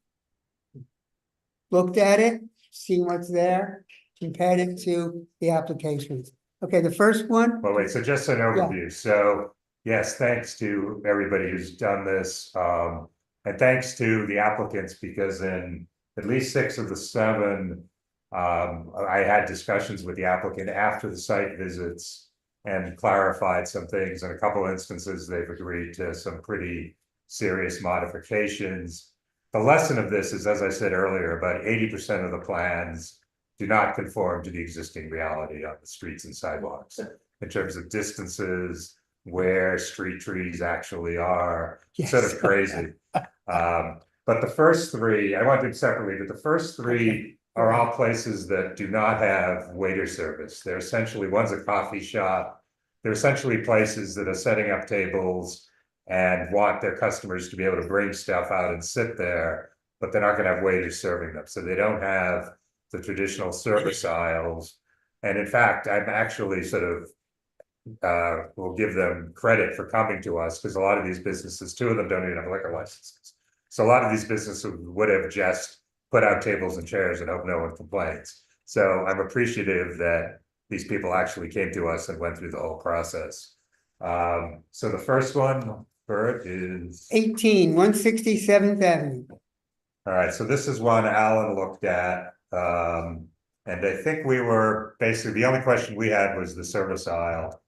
looked at it, seen what's there, compared it to the applications. Okay, the first one. Well, wait, so just an overview. So yes, thanks to everybody who's done this. And thanks to the applicants, because in at least 6 of the 7, I had discussions with the applicant after the site visits and clarified some things. In a couple of instances, they've agreed to some pretty serious modifications. The lesson of this is, as I said earlier, about 80% of the plans do not conform to the existing reality on the streets and sidewalks in terms of distances, where street trees actually are. Yes. Sort of crazy. But the first 3, I want to do them separately, but the first 3 are all places that do not have waiter service. They're essentially, one's a coffee shop. They're essentially places that are setting up tables and want their customers to be able to bring stuff out and sit there, but they're not gonna have waiters serving them. So they don't have the traditional service aisles. And in fact, I'm actually sort of, will give them credit for coming to us, because a lot of these businesses, 2 of them don't even have liquor licenses. So a lot of these businesses would have just put out tables and chairs and hope no one complains. So I'm appreciative that these people actually came to us and went through the whole process. So the first one, Bert, is 18, 167th Avenue. all right, so this is one Alan looked at. And I think we were basically, the only question we had was the service aisle,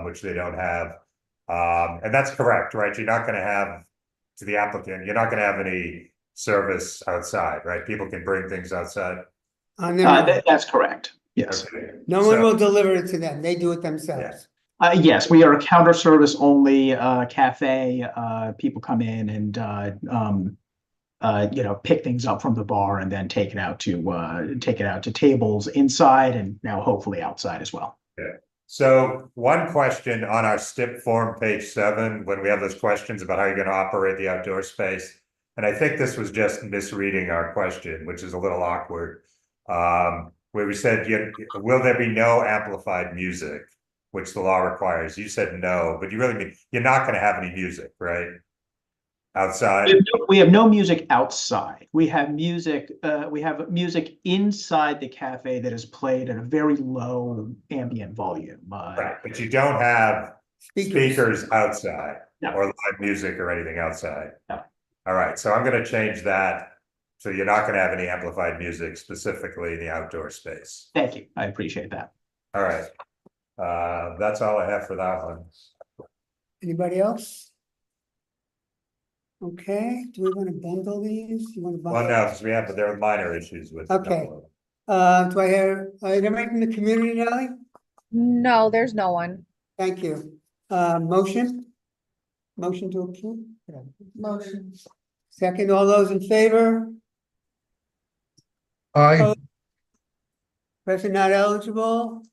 which they don't have. And that's correct, right? You're not gonna have, to the applicant, you're not gonna have any service outside, right? People can bring things outside. On their own. That's correct. Yes. Okay. No one will deliver it to them. They do it themselves. Yes, we are a counter service only cafe. People come in and pick things up from the bar and then take it out to tables inside and now hopefully outside as well. Yeah. So one question on our STIP form, page 7, when we have those questions about how you're going to operate the outdoor space, and I think this was just misreading our question, which is a little awkward, where we said, will there be no amplified music, which the law requires? You said no, but you really mean you're not going to have any music, right? Outside? We have no music outside. We have music inside the cafe that is played at a very low ambient volume. Right, but you don't have speakers outside or live music or anything outside. No. All right, so I'm going to change that. So you're not going to have any amplified music specifically in the outdoor space. Thank you. I appreciate that. All right. That's all I have for that one. Anybody else? Okay, do we want to bundle these? You want to Well, bundle? no, because there are minor issues with. Okay. Do I hear, anybody from the community, Nelly? No, there's no one. Thank you. Motion? Motion to approve? Motion. Second, all those in favor? Aye. Person not eligible?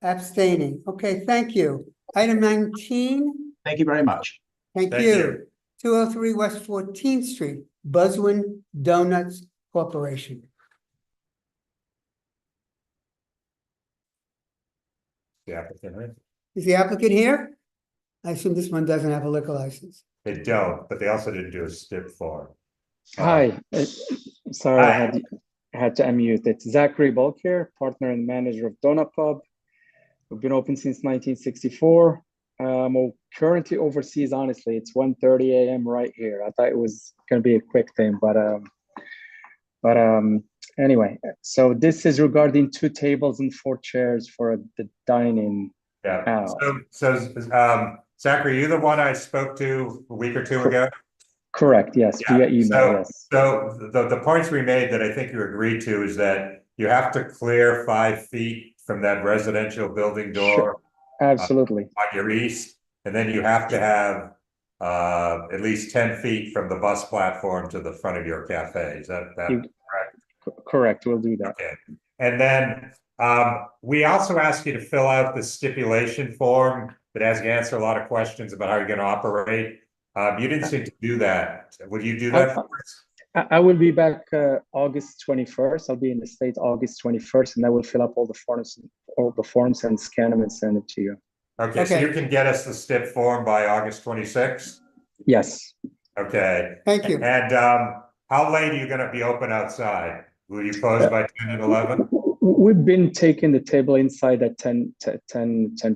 Abstaining. Okay, thank you. Item 19. Thank you very much. Thank Thank you. you. 203 West 14th Street, Buzzwin Donuts Corporation. The applicant, right? Is the applicant here? I assume this one doesn't have a liquor license. They don't, but they also didn't do a stip form. Hi, sorry, Hi. I had to unmute. It's Zachary Bulk here, partner and manager of Donut Pub. We've been open since 1964. Currently overseas, honestly, it's 1:30 a.m. right here. I thought it was going to be a quick thing, but anyway, so this is regarding 2 tables and 4 chairs for the dining. Yeah. Zachary, you the one I spoke to a week or two ago? Correct. Yes, Yeah. via email. Yes. So the points we made that I think you agreed to is that you have to clear 5 feet from that residential building door. Sure. Absolutely. On your east, and then you have to have at least 10 feet from the bus platform to the front of your cafe. Is that correct? Correct. We'll do that. Okay. And then we also asked you to fill out the stipulation form that has to answer a lot of questions about how you're going to operate. You didn't seem to do that. Would you do that for us? I will be back August 21st. I'll be in the States August 21st, and I will fill up all the forms and scan them and send it to you. Okay, so you can get us the stip form by August 26th? Yes. Okay. Thank you. And how late are you going to be open outside? Will you close by 10 and 11? We've been taking the table inside at 10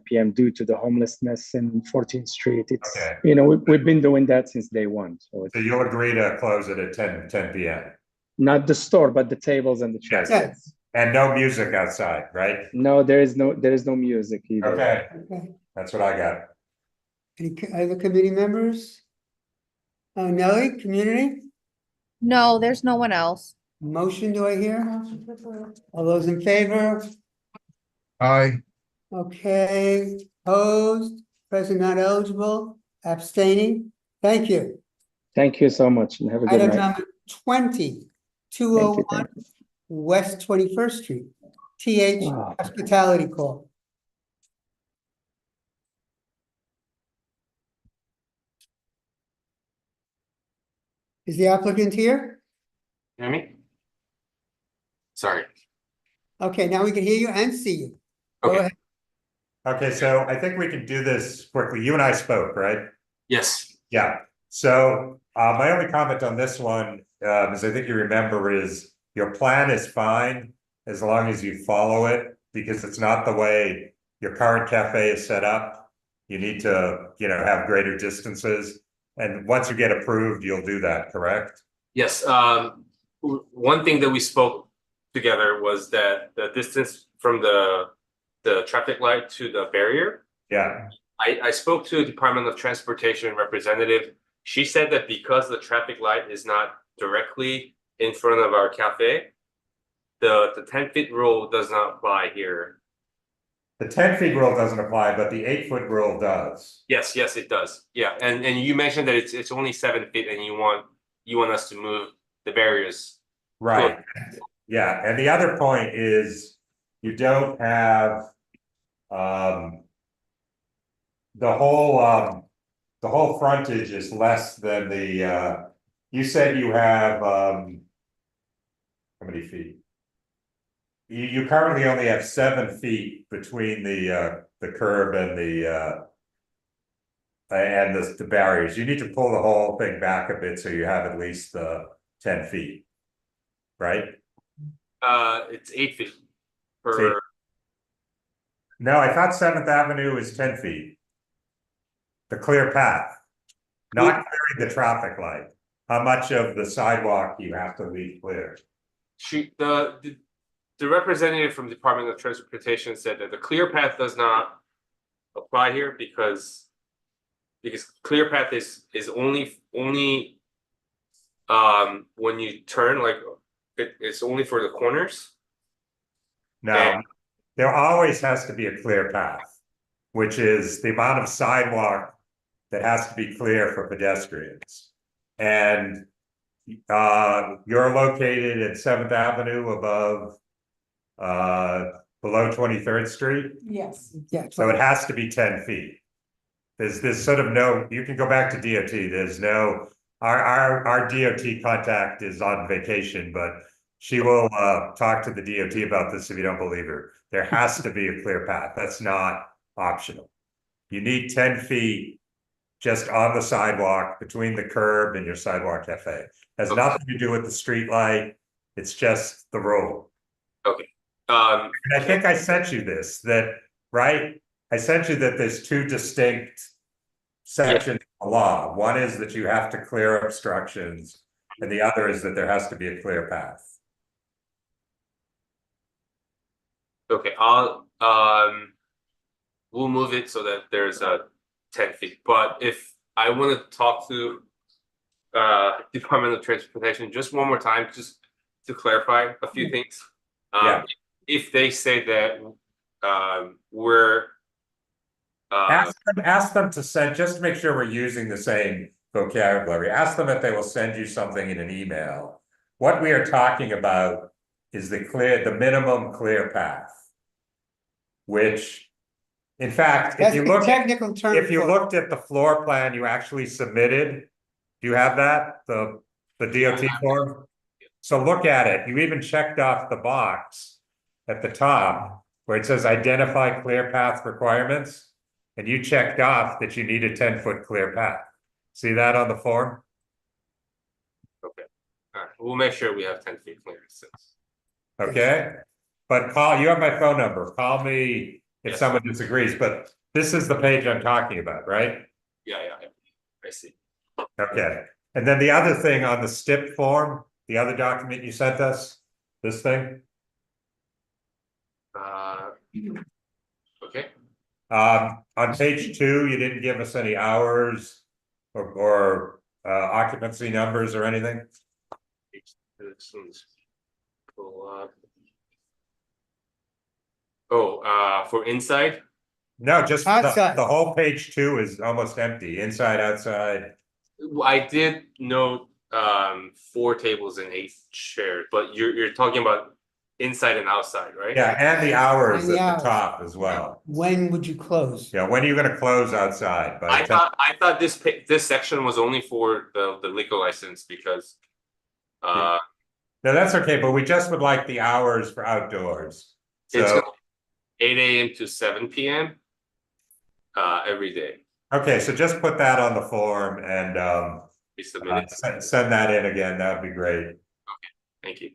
p.m. due to the homelessness in 14th Street. It's, Okay. you know, we've been doing that since day one. So you'll agree to close it at 10 p.m.? Not the store, but the tables and the chairs. Yes. And no music outside, right? No, there is no music either. Okay. Okay. That's what I got. Any other committee members? Nelly, community? No, there's no one else. Motion, do I hear? All those in favor? Aye. Okay, opposed, present not eligible, abstaining. Thank you. Thank you so much and have a good Item night. number 20, 201 West 21st Street, TH Hospitality Corp. Is the applicant here? Hear me? Sorry. Okay, now we can hear you and see you. Go ahead. Okay, so I think we can do this quickly. You and I spoke, right? Yes. Yeah. So my only comment on this one, as I think you remember, is your plan is fine as long as you follow it, because it's not the way your current cafe is set up. You need to, have greater distances. And once you get approved, you'll do that, correct? Yes. One thing that we spoke together was that the distance from the traffic light to the barrier. Yeah. I spoke to a Department of Transportation representative. She said that because the traffic light is not directly in front of our cafe, the 10-foot rule does not apply here. The 10-foot rule doesn't apply, but the 8-foot rule does. Yes, it does. Yeah, and you mentioned that it's only 7 feet, and you want us to move the barriers. Right. Yeah, and the other point is you don't have the whole frontage is less than the you said you have how many feet? You currently only have 7 feet between the curb and the barriers. You need to pull the whole thing back a bit so you have at least 10 feet, right? It's 8 feet per. No, I thought 7th Avenue is 10 feet. The clear path, not clearing the traffic light. How much of the sidewalk you have to leave clear? The the representative from Department of Transportation said that the clear path does not apply here because clear path is only when you turn, like it's only for the corners. No, there always has to be a clear path, which is the amount of sidewalk that has to be clear for pedestrians. And you're located at 7th Avenue above below 23rd Street. Yes. Yeah. So it has to be 10 feet. There's sort of no, you can go back to DOT. There's no, our DOT contact is on vacation, but she will talk to the DOT about this if you don't believe her. There has to be a clear path. That's not optional. You need 10 feet just on the sidewalk between the curb and your sidewalk cafe. Has nothing to do with the street light. It's just the rule. Okay. And I think I sent you this, right? I sent you that there's two distinct sections of the law. One is that you have to clear obstructions, and the other is that there has to be a clear path. Okay, we'll move it so that there's 10 feet. But if I want to talk to Department of Transportation just one more time, just to clarify a few things. If they say that we're ask them to send, just to make sure we're using the same vocabulary, ask them if they will send you something in an email. What we are talking about is the minimum clear path, which, in fact, if you look technical term, if you looked at the floor plan you actually submitted, do you have that, the DOT form? So look at it. You even checked off the box at the top where it says identify clear path requirements, and you checked off that you need a 10-foot clear path. See that on the form? okay. All right, we'll make sure we have 10 feet clearance. Okay, but you have my phone number. Call me if someone disagrees, but this is the page I'm talking about, right? Yeah, I see. Okay, and then the other thing on the STIP form, the other document you sent us, this thing. Okay. On page 2, you didn't give us any hours or occupancy numbers or anything. For inside? No, just the whole page 2 is almost empty, inside, outside. I did note 4 tables and 8 chairs, but you're talking about inside and outside, right? Yeah, and the hours And the at the hours. top as well. When would you close? Yeah, when are you going to close outside? I thought this section was only for the liquor license because No, that's okay, but we just would like the hours for outdoors. it's So 8 a.m. to 7 p.m. Every day. okay, so just put that on the form and send that in again. That would be great. Okay, thank you.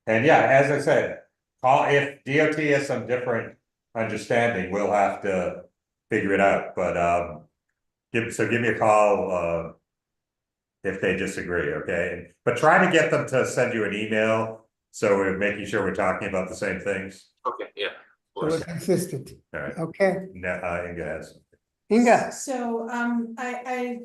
And yeah, as I said, if DOT has some different understanding, we'll have to figure it out. But give me a call if they disagree, okay? But try to get them to send you an email so we're making sure we're talking about the same things. Okay, yeah. So we're consistent. All right. Okay. Inga has something. Inga. So, I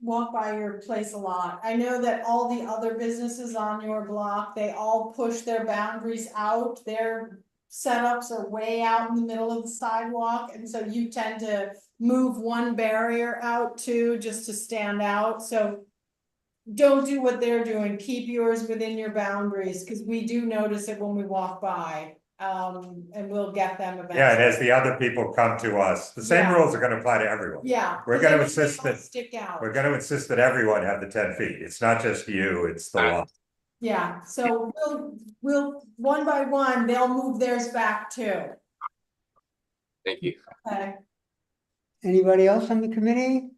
walk by your place a lot. I know that all the other businesses on your block, they all push their boundaries out. Their setups are way out in the middle of the sidewalk, and so you tend to move one barrier out too, just to stand out. So don't do what they're doing. Keep yours within your boundaries, because we do notice it when we walk by. And we'll get them eventually. Yeah, and as the other people come to us, the same rules are going to apply to everyone. Yeah. We're going to insist that stick out. we're going to insist that everyone have the 10 feet. It's not just you, it's the law. Yeah, so we'll one by one, they'll move theirs back too. Thank you. Okay. Anybody else on the committee?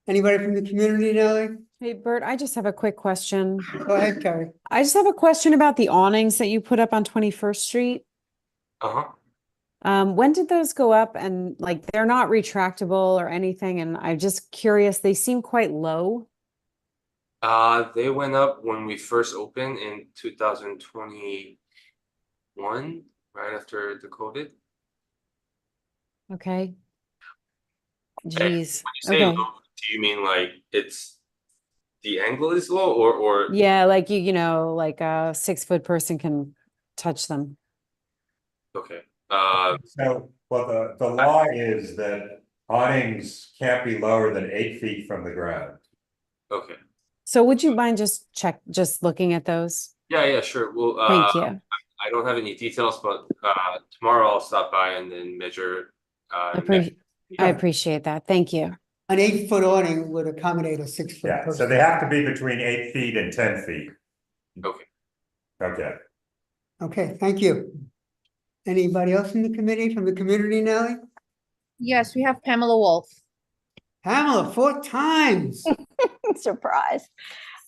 Anybody from the community, Nellie? Hey, Bert, I just have a quick question. Go ahead, Carrie. I just have a question about the awnings that you put up on 21st Street. When did those go up? And like, they're not retractable or anything. And I'm just curious, they seem quite low. They went up when we first opened in 2021, right after the COVID. Okay. And Jeez. when you say Okay. low, do you mean like it's the angle is low or Yeah, like you know, like a 6 foot person can touch them. okay. So, well, the law is that awnings can't be lower than 8 feet from the ground. Okay. So would you mind just looking at those? Yeah, sure. Well, Thank you. I don't have any details, but tomorrow I'll stop by and then measure. I appreciate that. Thank you. An 8-foot awning would accommodate a 6-foot Yeah, person. so they have to be between 8 feet and 10 feet. Okay. Okay. Okay, thank you. Anybody else in the committee from the community, Nellie? Yes, we have Pamela Wolf. Pamela, 4 times. Surprise.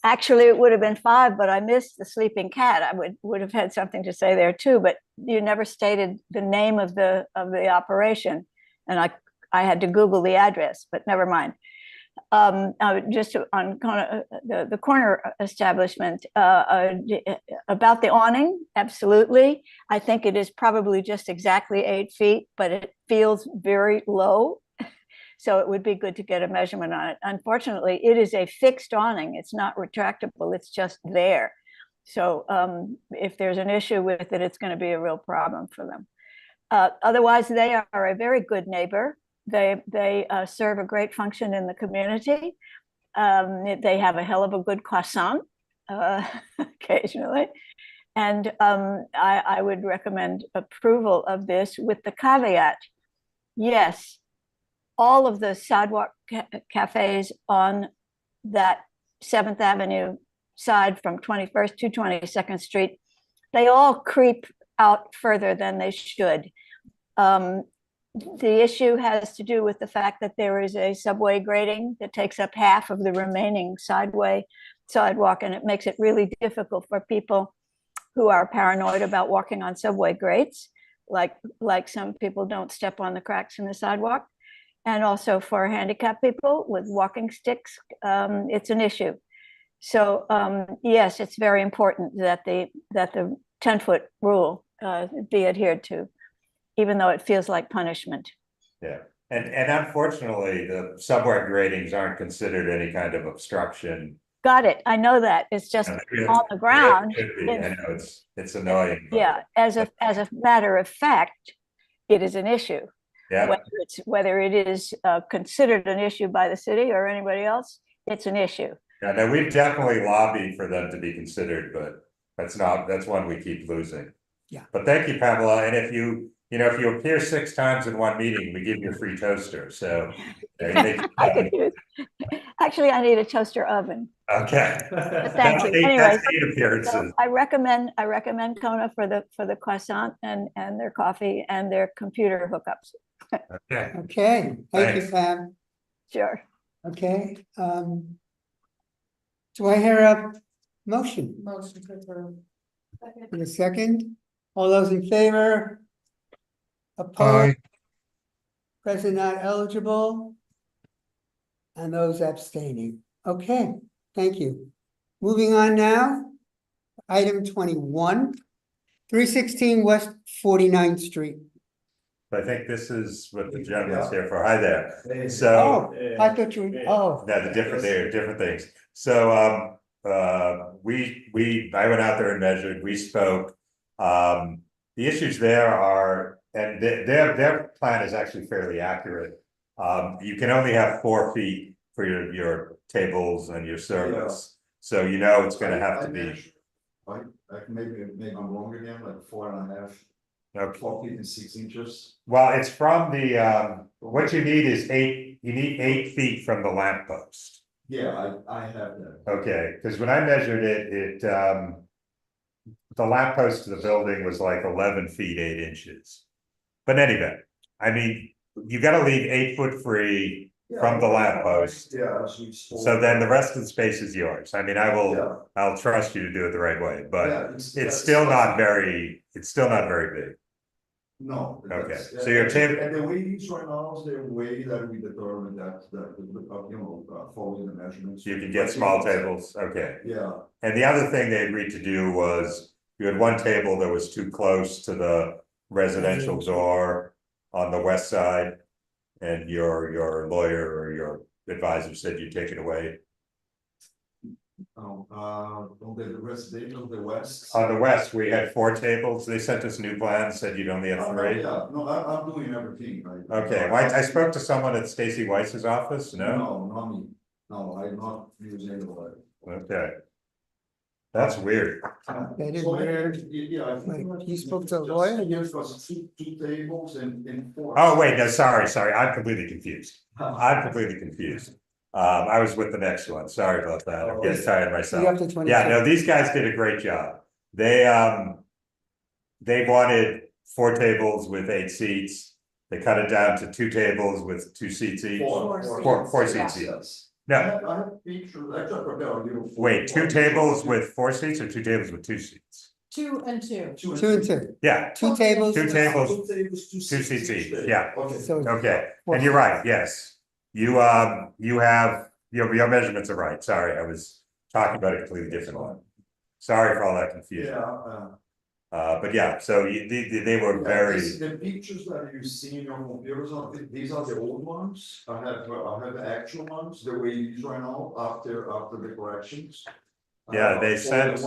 Actually, it would have been 5, but I missed the sleeping cat. I would have had something to say there too, but you never stated the name of the operation. And I had to Google the address, but never mind. Just on the corner establishment, about the awning, absolutely. I think it is probably just exactly 8 feet, but it feels very low. So it would be good to get a measurement on it. Unfortunately, it is a fixed awning. It's not retractable. It's just there. So if there's an issue with it, it's going to be a real problem for them. Otherwise, they are a very good neighbor. They serve a great function in the community. They have a hell of a good croissant occasionally. And I would recommend approval of this with the caveat. Yes, all of the sidewalk cafes on that 7th Avenue side from 21st to 22nd Street, they all creep out further than they should. The issue has to do with the fact that there is a subway grading that takes up half of the remaining sidewalk, and it makes it really difficult for people who are paranoid about walking on subway grades, like some people don't step on the cracks in the sidewalk. And also for handicapped people with walking sticks, it's an issue. So yes, it's very important that the 10-foot rule be adhered to, even though it feels like punishment. Yeah, and unfortunately, the subway gradings aren't considered any kind of obstruction. Got it. I know that. It's just on the ground. I know it's annoying. Yeah, as a matter of fact, it is an issue. Yeah. Whether it is considered an issue by the city or anybody else, it's an issue. Yeah, no, we've definitely lobbied for them to be considered, but that's one we keep losing. Yeah. But thank you, Pamela. And if you appear 6 times in one meeting, we give you a free toaster. So Actually, I need a toaster oven. Okay. But thank you. Anyway, appearances. so I recommend Kona for the croissant and their coffee and their computer hookups. Okay. Okay, thank you, Pam. Sure. Okay. Do I hear a motion? Motion to approve. In a second. All those in favor? Opposed? Aye. Present not eligible? And those abstaining. Okay, thank you. Moving on now. Item 21, 316 West 49th Street. I think this is what the gentleman's here for. Hi there. So. I thought you were, No, they're different things. So, I went out there and measured, we spoke. The issues there are, and their plan is actually fairly accurate. You can only have 4 feet for your tables and your service. So it's gonna have to be. Maybe I'm wrong again, like 4.5. Okay. 4 feet and 6 inches. Well, it's from the, what you need is 8 feet from the lamppost. Yeah, I have that. Okay, because when I measured it, the lamppost to the building was like 11 feet 8 inches. But anyway, I mean, you gotta leave 8 foot free from the lamppost. Yeah. So then the rest of the space is yours. I mean, I'll trust you to do it the right way, but it's still not very big. No. Okay, that's- so your and- table- And the way it is right now is the way that we determine following the measurements. You can get small tables, okay. Yeah. And the other thing they agreed to do was, you had one table that was too close to the residential door on the west side. And your lawyer or your advisor said you'd take it away. On the residential, the west. On the west, we had 4 tables. They sent us new plans, said you'd only have 3. Yeah, no, I'm doing everything. Okay, well, I spoke to someone at Stacy Weiss's office, no? No, not me. No, I'm not using anybody. Okay. That's weird. That is So, weird. Yeah, I think. Like, you spoke to a lawyer? Yes, was two tables and 4. Oh, wait, no, sorry, I'm completely confused. I'm completely confused. I was with the next one. Sorry about that. I'm getting tired myself. You have to 22. Yeah, no, these guys did a great job. They wanted 4 tables with 8 seats. They cut it down to 2 tables with 2 seats each. Four seats each. No, I have pictures, actually, I prepared you. wait, 2 tables with 4 seats or 2 tables with 2 seats? 2 and 2. 2 and 2. Yeah. 2 tables. 2 tables, 2 seats each, yeah. Okay, and you're right, yes. You have, your measurements are right, sorry, I was talking about a completely different one. Sorry for all that confusion. But yeah, so they were very. The pictures that you see in your computers, these are the old ones. I have the actual ones, the way it is right now, after the corrections. Yeah, they sent.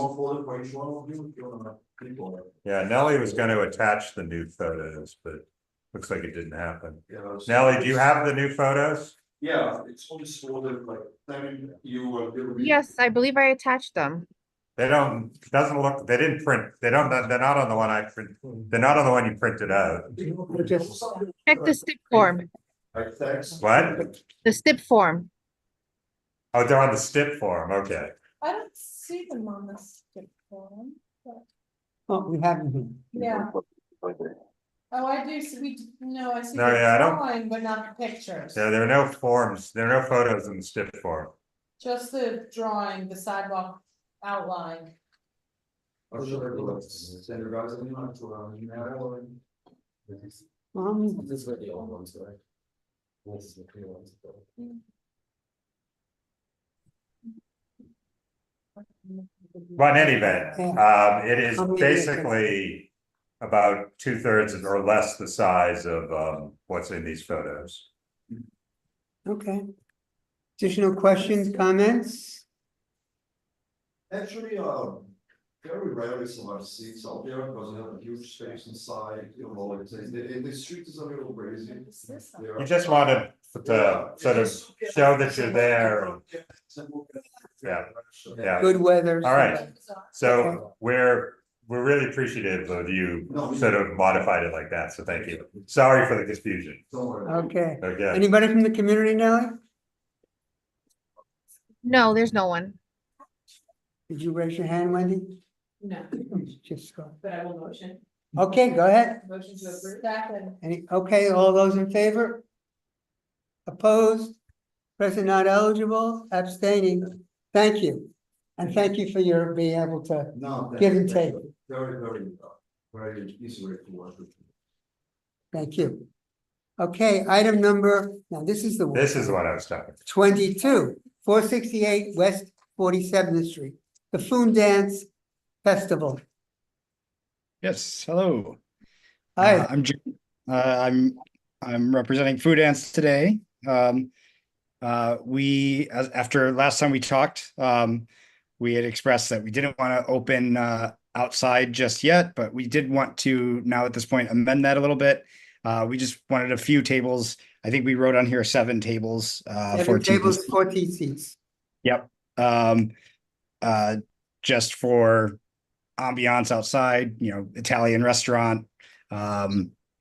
Yeah, Nellie was gonna attach the new photos, but looks like it didn't happen. Nellie, do you have the new photos? Yeah, it's only sort of like, then you. Yes, I believe I attached them. They don't, doesn't look, they didn't print, they're not on the one I print, they're not on the one you printed out. Check the STIP form, What? the STIP form. Oh, they're on the STIP form, okay. I don't see them on the skip form, but Oh, we haven't been. yeah. Oh, I do, see I see No, yeah, I the don't- drawing, but not the pictures. Yeah, there are no forms, there are no photos in the STIP form. Just the drawing, the sidewalk outline. This is where the old ones, right? This is the clear ones. But in any event, it is basically about 2/3 or less the size of what's in these photos. Okay. Additional questions, comments? Actually, very rarely some are seats out there because they have a huge space inside, the street is a little crazy. You just wanted to sort of show that you're there. Yeah. Good weather. All right, so we're really appreciative of you sort of modified it like that, so thank you. Sorry for the confusion. Okay. Okay. Anybody from the community, Nellie? No, there's no one. Did you raise your hand, Wendy? No, Just go. but I will motion. Okay, go ahead. Motion to approve. Second. Okay, all those in favor? Opposed? Present not eligible, abstaining. Thank you. And thank you for your being able to give and take. Very easy way to work with. Thank you. Okay, item number, now this is the one. This is the one I was talking about. 22, 468 West 47th Street, the Food Dance Festival. Yes, hello. Hi. I'm representing Food Dance today. After last time we talked, we had expressed that we didn't want to open outside just yet, but we did want to now at this point amend that a little bit. We just wanted a few tables. I think we wrote on here 7 tables. 7 tables, 14 seats. Yep. Just for ambiance outside, Italian restaurant.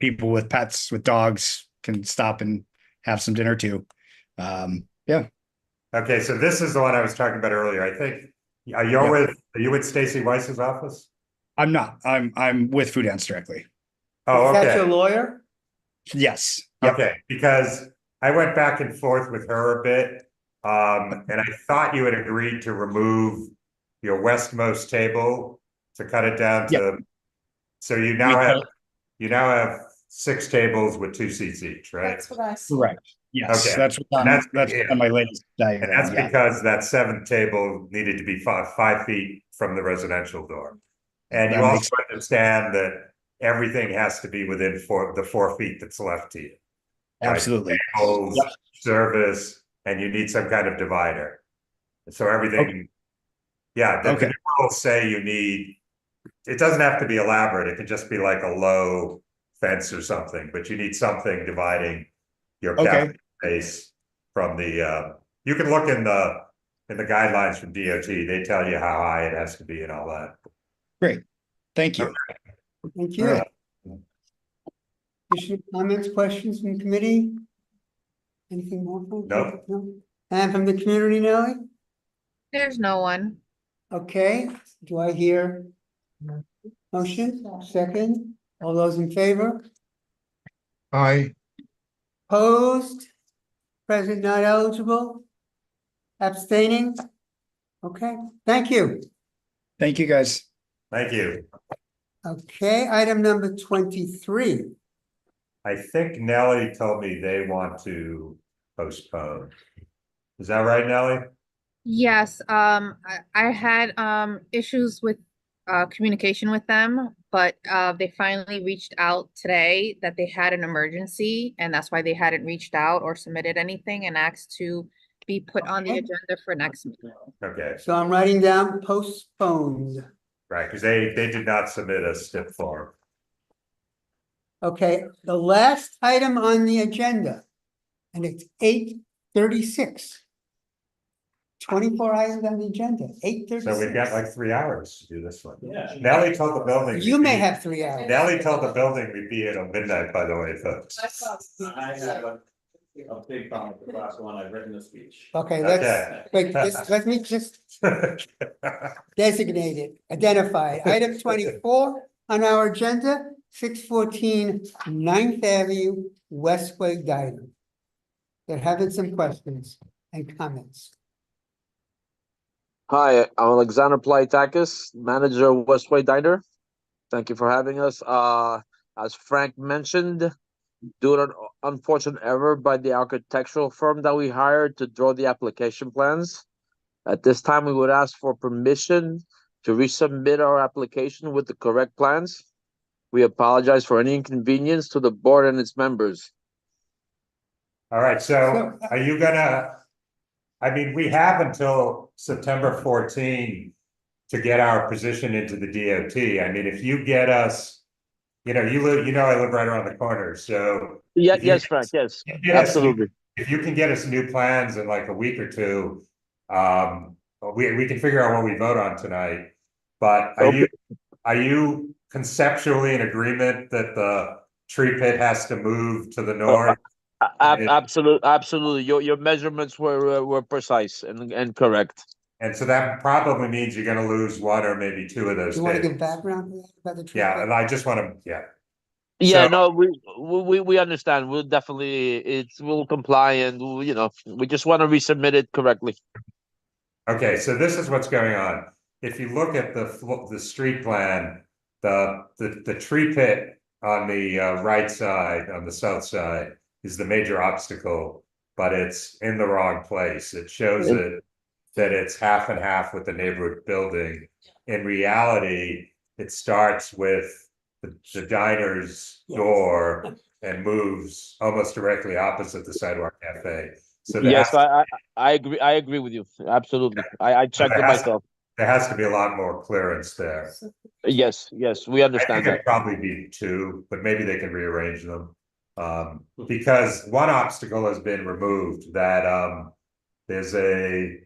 People with pets, with dogs can stop and have some dinner too. Yeah. Okay, so this is the one I was talking about earlier. I think, are you with Stacy Weiss's office? I'm not. I'm with Food Dance directly. Oh, okay. Is that your lawyer? Yes. Yep. Okay, because I went back and forth with her a bit. And I thought you had agreed to remove your westmost table to cut it down to, so you now have, you now have 6 tables with 2 seats each, right? That's what I see. Correct. Yes, Okay. that's And that's on my latest And diagram. that's Yeah, because that 7th table needed to be 5 feet from the residential door. And you That also makes- understand that everything has to be within the 4 feet that's left to you. right? absolutely. Tables, Yep. service, and you need some kind of divider. So everything, yeah, the Okay. new rules say you need, it doesn't have to be elaborate, it can just be like a low fence or something, but you need something dividing your Okay. cafe space from the, you can look in the guidelines from DOT, they tell you how high it has to be and all that. Great. Thank you. Thank you. Additional comments, questions from the committee? Anything more? No. And from the community, Nellie? There's no one. Okay, do I hear motion? Second, all those in favor? I, Opposed? Present not eligible? Abstaining? Okay, thank you. Thank you, guys. Thank you. Okay, item number 23. I think Nellie told me they want to postpone. Is that right, Nellie? Yes, I had issues with communication with them, but they finally reached out today that they had an emergency, and that's why they hadn't reached out or submitted anything and asked to be put on the Okay. agenda for next meeting. Okay, So I'm writing down postponed. right, because they did not submit a STIP form. Okay, the last item on the agenda, and it's 8:36. 24 items on the agenda, 8:36. So we've got like 3 hours to do this one. Yeah. Nellie told the building. You may have 3 hours. Nellie told the building we'd be here till midnight, by the way, folks. I have a big problem with the last one. I've written a speech. Okay, Okay. wait, let me just designate it, identify it. Item 24 on our agenda, 614 9th Avenue, Westway Diner. They're having some questions and comments. Hi, I'm Alexander Plaitakis, manager of Westway Diner. Thank you for having us. As Frank mentioned, due to an unfortunate error by the architectural firm that we hired to draw the application plans, at this time we would ask for permission to resubmit our application with the correct plans. We apologize for any inconvenience to the board and its members. All right, so are you gonna, I mean, we have until September 14 to get our position into the DOT. I mean, if you get us, I live right around the corner, so. Yeah, yes, Frank, yes, absolutely. If you can get us new plans in like a week or two, we can figure out what we vote on tonight. But are you conceptually in agreement that the tree pit has to move to the north? Absolutely. Your measurements were precise and correct. And so that probably means you're gonna lose 1 or maybe 2 of those. Do you want to days. give background about the tree? Yeah, and I just want to, Yeah, So- no, we understand. We'll definitely, we'll comply, and we just want to resubmit it correctly. Okay, so this is what's going on. If you look at the street plan, the tree pit on the right side, on the south side, is the major obstacle, but it's in the wrong place. It shows that it's half and half with the neighborhood building. In reality, it starts with the diner's door and moves almost directly opposite the sidewalk cafe. So Yes, I agree. I agree with you. Absolutely. I checked it myself. There has to be a lot more clearance there. Yes, we I understand think that. it'd probably be 2, but maybe they can rearrange them. Because one obstacle has been removed, that there's a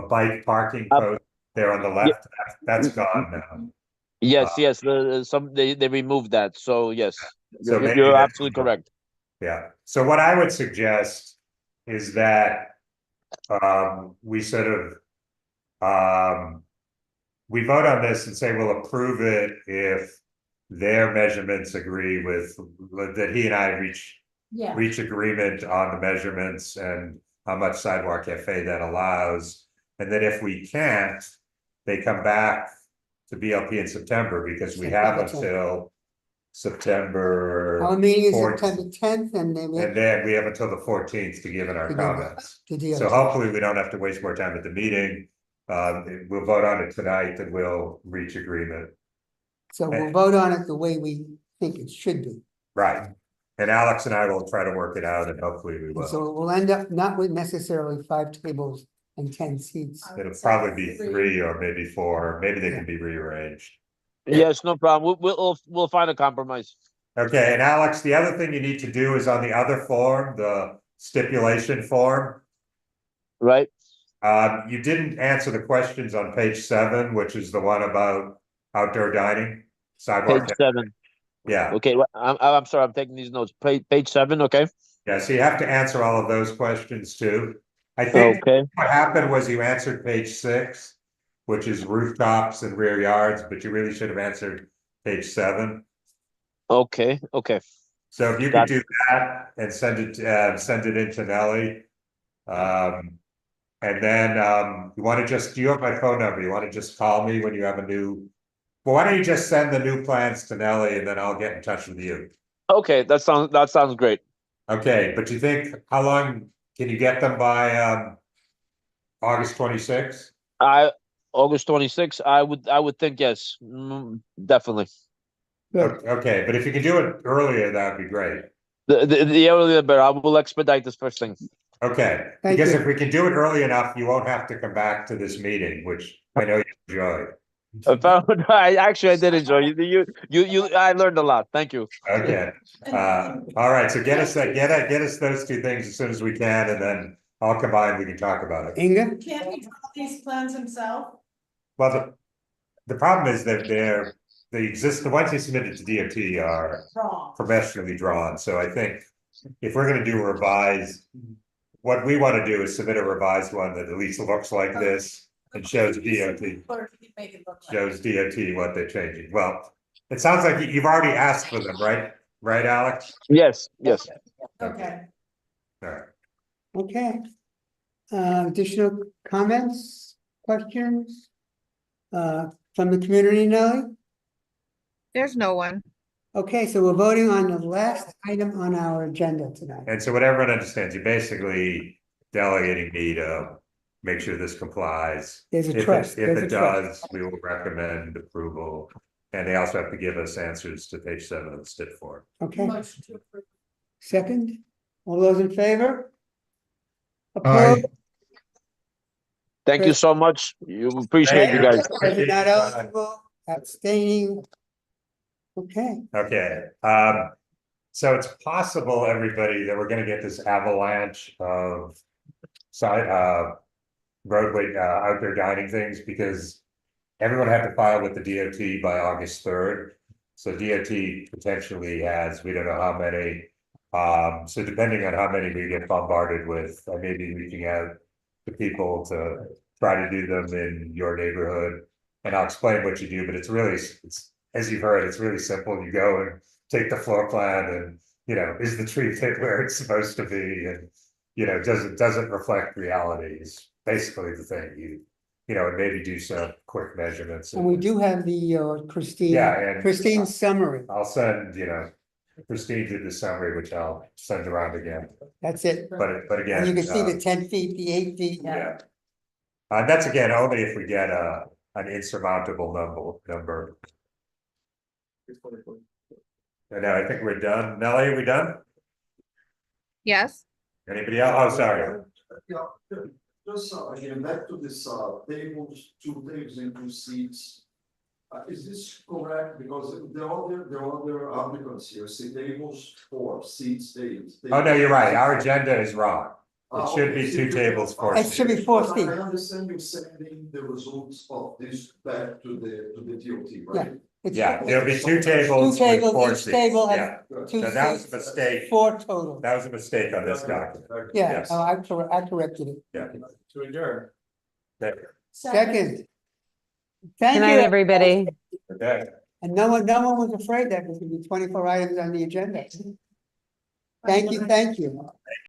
bike parking post there on the left. That's gone now. Yes, they removed that. So yes, So maybe you're that's- absolutely correct. Yeah, so what I would suggest is that we sort of we vote on this and say we'll approve it if their measurements agree with that he and I reach agreement on the measurements and how much sidewalk cafe that allows, and that if we can't, they come back to BLP in September, because we have until September. Our meeting is 14th. September 10th and then And then we have until the 14th to give in our To give it comments. to DOT. So hopefully we don't have to waste more time at the meeting. We'll vote on it tonight and we'll reach agreement. So we'll vote on it the way we think it should be. Right. And Alex and I will try to work it out and hopefully we will. So we'll end up not with necessarily 5 tables and 10 seats. It'll probably be 3 or maybe 4. Maybe they can be rearranged. Yes, no problem. We'll find a compromise. Okay, and Alex, the other thing you need to do is on the other form, the stipulation form. Right. You didn't answer the questions on page 7, which is the one about outdoor dining, sidewalk. Page 7. Yeah. Okay, I'm sorry, I'm taking these notes. Page 7, okay? Yeah, so you have to answer all of those questions too. I think Okay. what happened was you answered page 6, which is rooftops and rear yards, but you really should have answered page 7. Okay, okay. So if you could do that and send it in to Nelly. And then you want to just, do you have my phone number? You want to just call me when you have a new, well, why don't you just send the new plans to Nelly and then I'll get in touch with you. Okay, that sounds great. Okay, but you think, how long can you get them by August 26th? August 26th, I would think yes, definitely. Okay, but if you can do it earlier, that'd be great. The earlier the better. I will expedite this first thing. Okay, because if we can do it early enough, you won't have to come back to this meeting, which I know you enjoyed. I did enjoy you. I learned a lot. Thank you. Okay. All right. So get us those 2 things as soon as we can, and then I'll combine. We can talk about it. Inga? Can't he draw these plans himself? Well, the problem is that the ones you submitted to DOT are Wrong. professionally drawn. So I think if we're going to do a revised, what we want to do is submit a revised one that at least looks like this and shows DOT. Shows DOT what they're changing. Well, it sounds like you've already asked for them, right? Right, Alex? Yes. Okay. All right. Okay. Additional comments, questions? From the community, Nelly? There's no one. Okay, so we're voting on the last item on our agenda tonight. And so what everyone understands, you're basically delegating me to make sure this complies. There's a If trust. If There's a it trust. does, we will recommend approval. And they also have to give us answers to page 7 of the STIP form. Okay, Motion to approve. second, all those in favor? Aye. Opposed? Thank you so much. You appreciate you guys. Present not eligible, abstaining. Okay, Okay, so it's possible, everybody, that we're gonna get this avalanche of roadway, outdoor dining things, because everyone had to file with the DOT by August 3rd. So DOT potentially has, we don't know how many, so depending on how many we get bombarded with, I may be reaching out to people to try to do them in your neighborhood. And I'll explain what you do, but it's as you've heard, it's really simple. You go and take the floor plan and, is the tree fit where it's supposed to be? And, does it reflect reality is basically the thing. And maybe do some quick measurements. and we do have the Christine, Yeah, and- Christine's summary. I'll send, Christine did the summary, which I'll send around again. That's it. But again. And you can see the 10 feet, the 8 feet. Yeah. That's again, only if we get an insurmountable number. And now I think we're done. Nelly, are we done? Yes. Anybody else? Oh, sorry. Yeah, just again, back to this tables, 2 tables and 2 seats. Is this correct? Because the other applicants here say tables 4, seats 8. Oh, no, you're right. Our agenda is wrong. It should be 2 tables, 4 seats. It should be 4 I seats. understand you sending the results of this back to the DOT, right? Yeah, there'll be 2 tables. 2 with tables, 4 each seats. table has Yeah. 2 So that was a seats, mistake. 4 total. That was a mistake on this document. Yeah, Yes. I corrected it. Yeah. To adjourn. Second. Thank Good you. night, everybody. Okay. And no one was afraid that there's gonna be 24 items on the agenda. Thank you.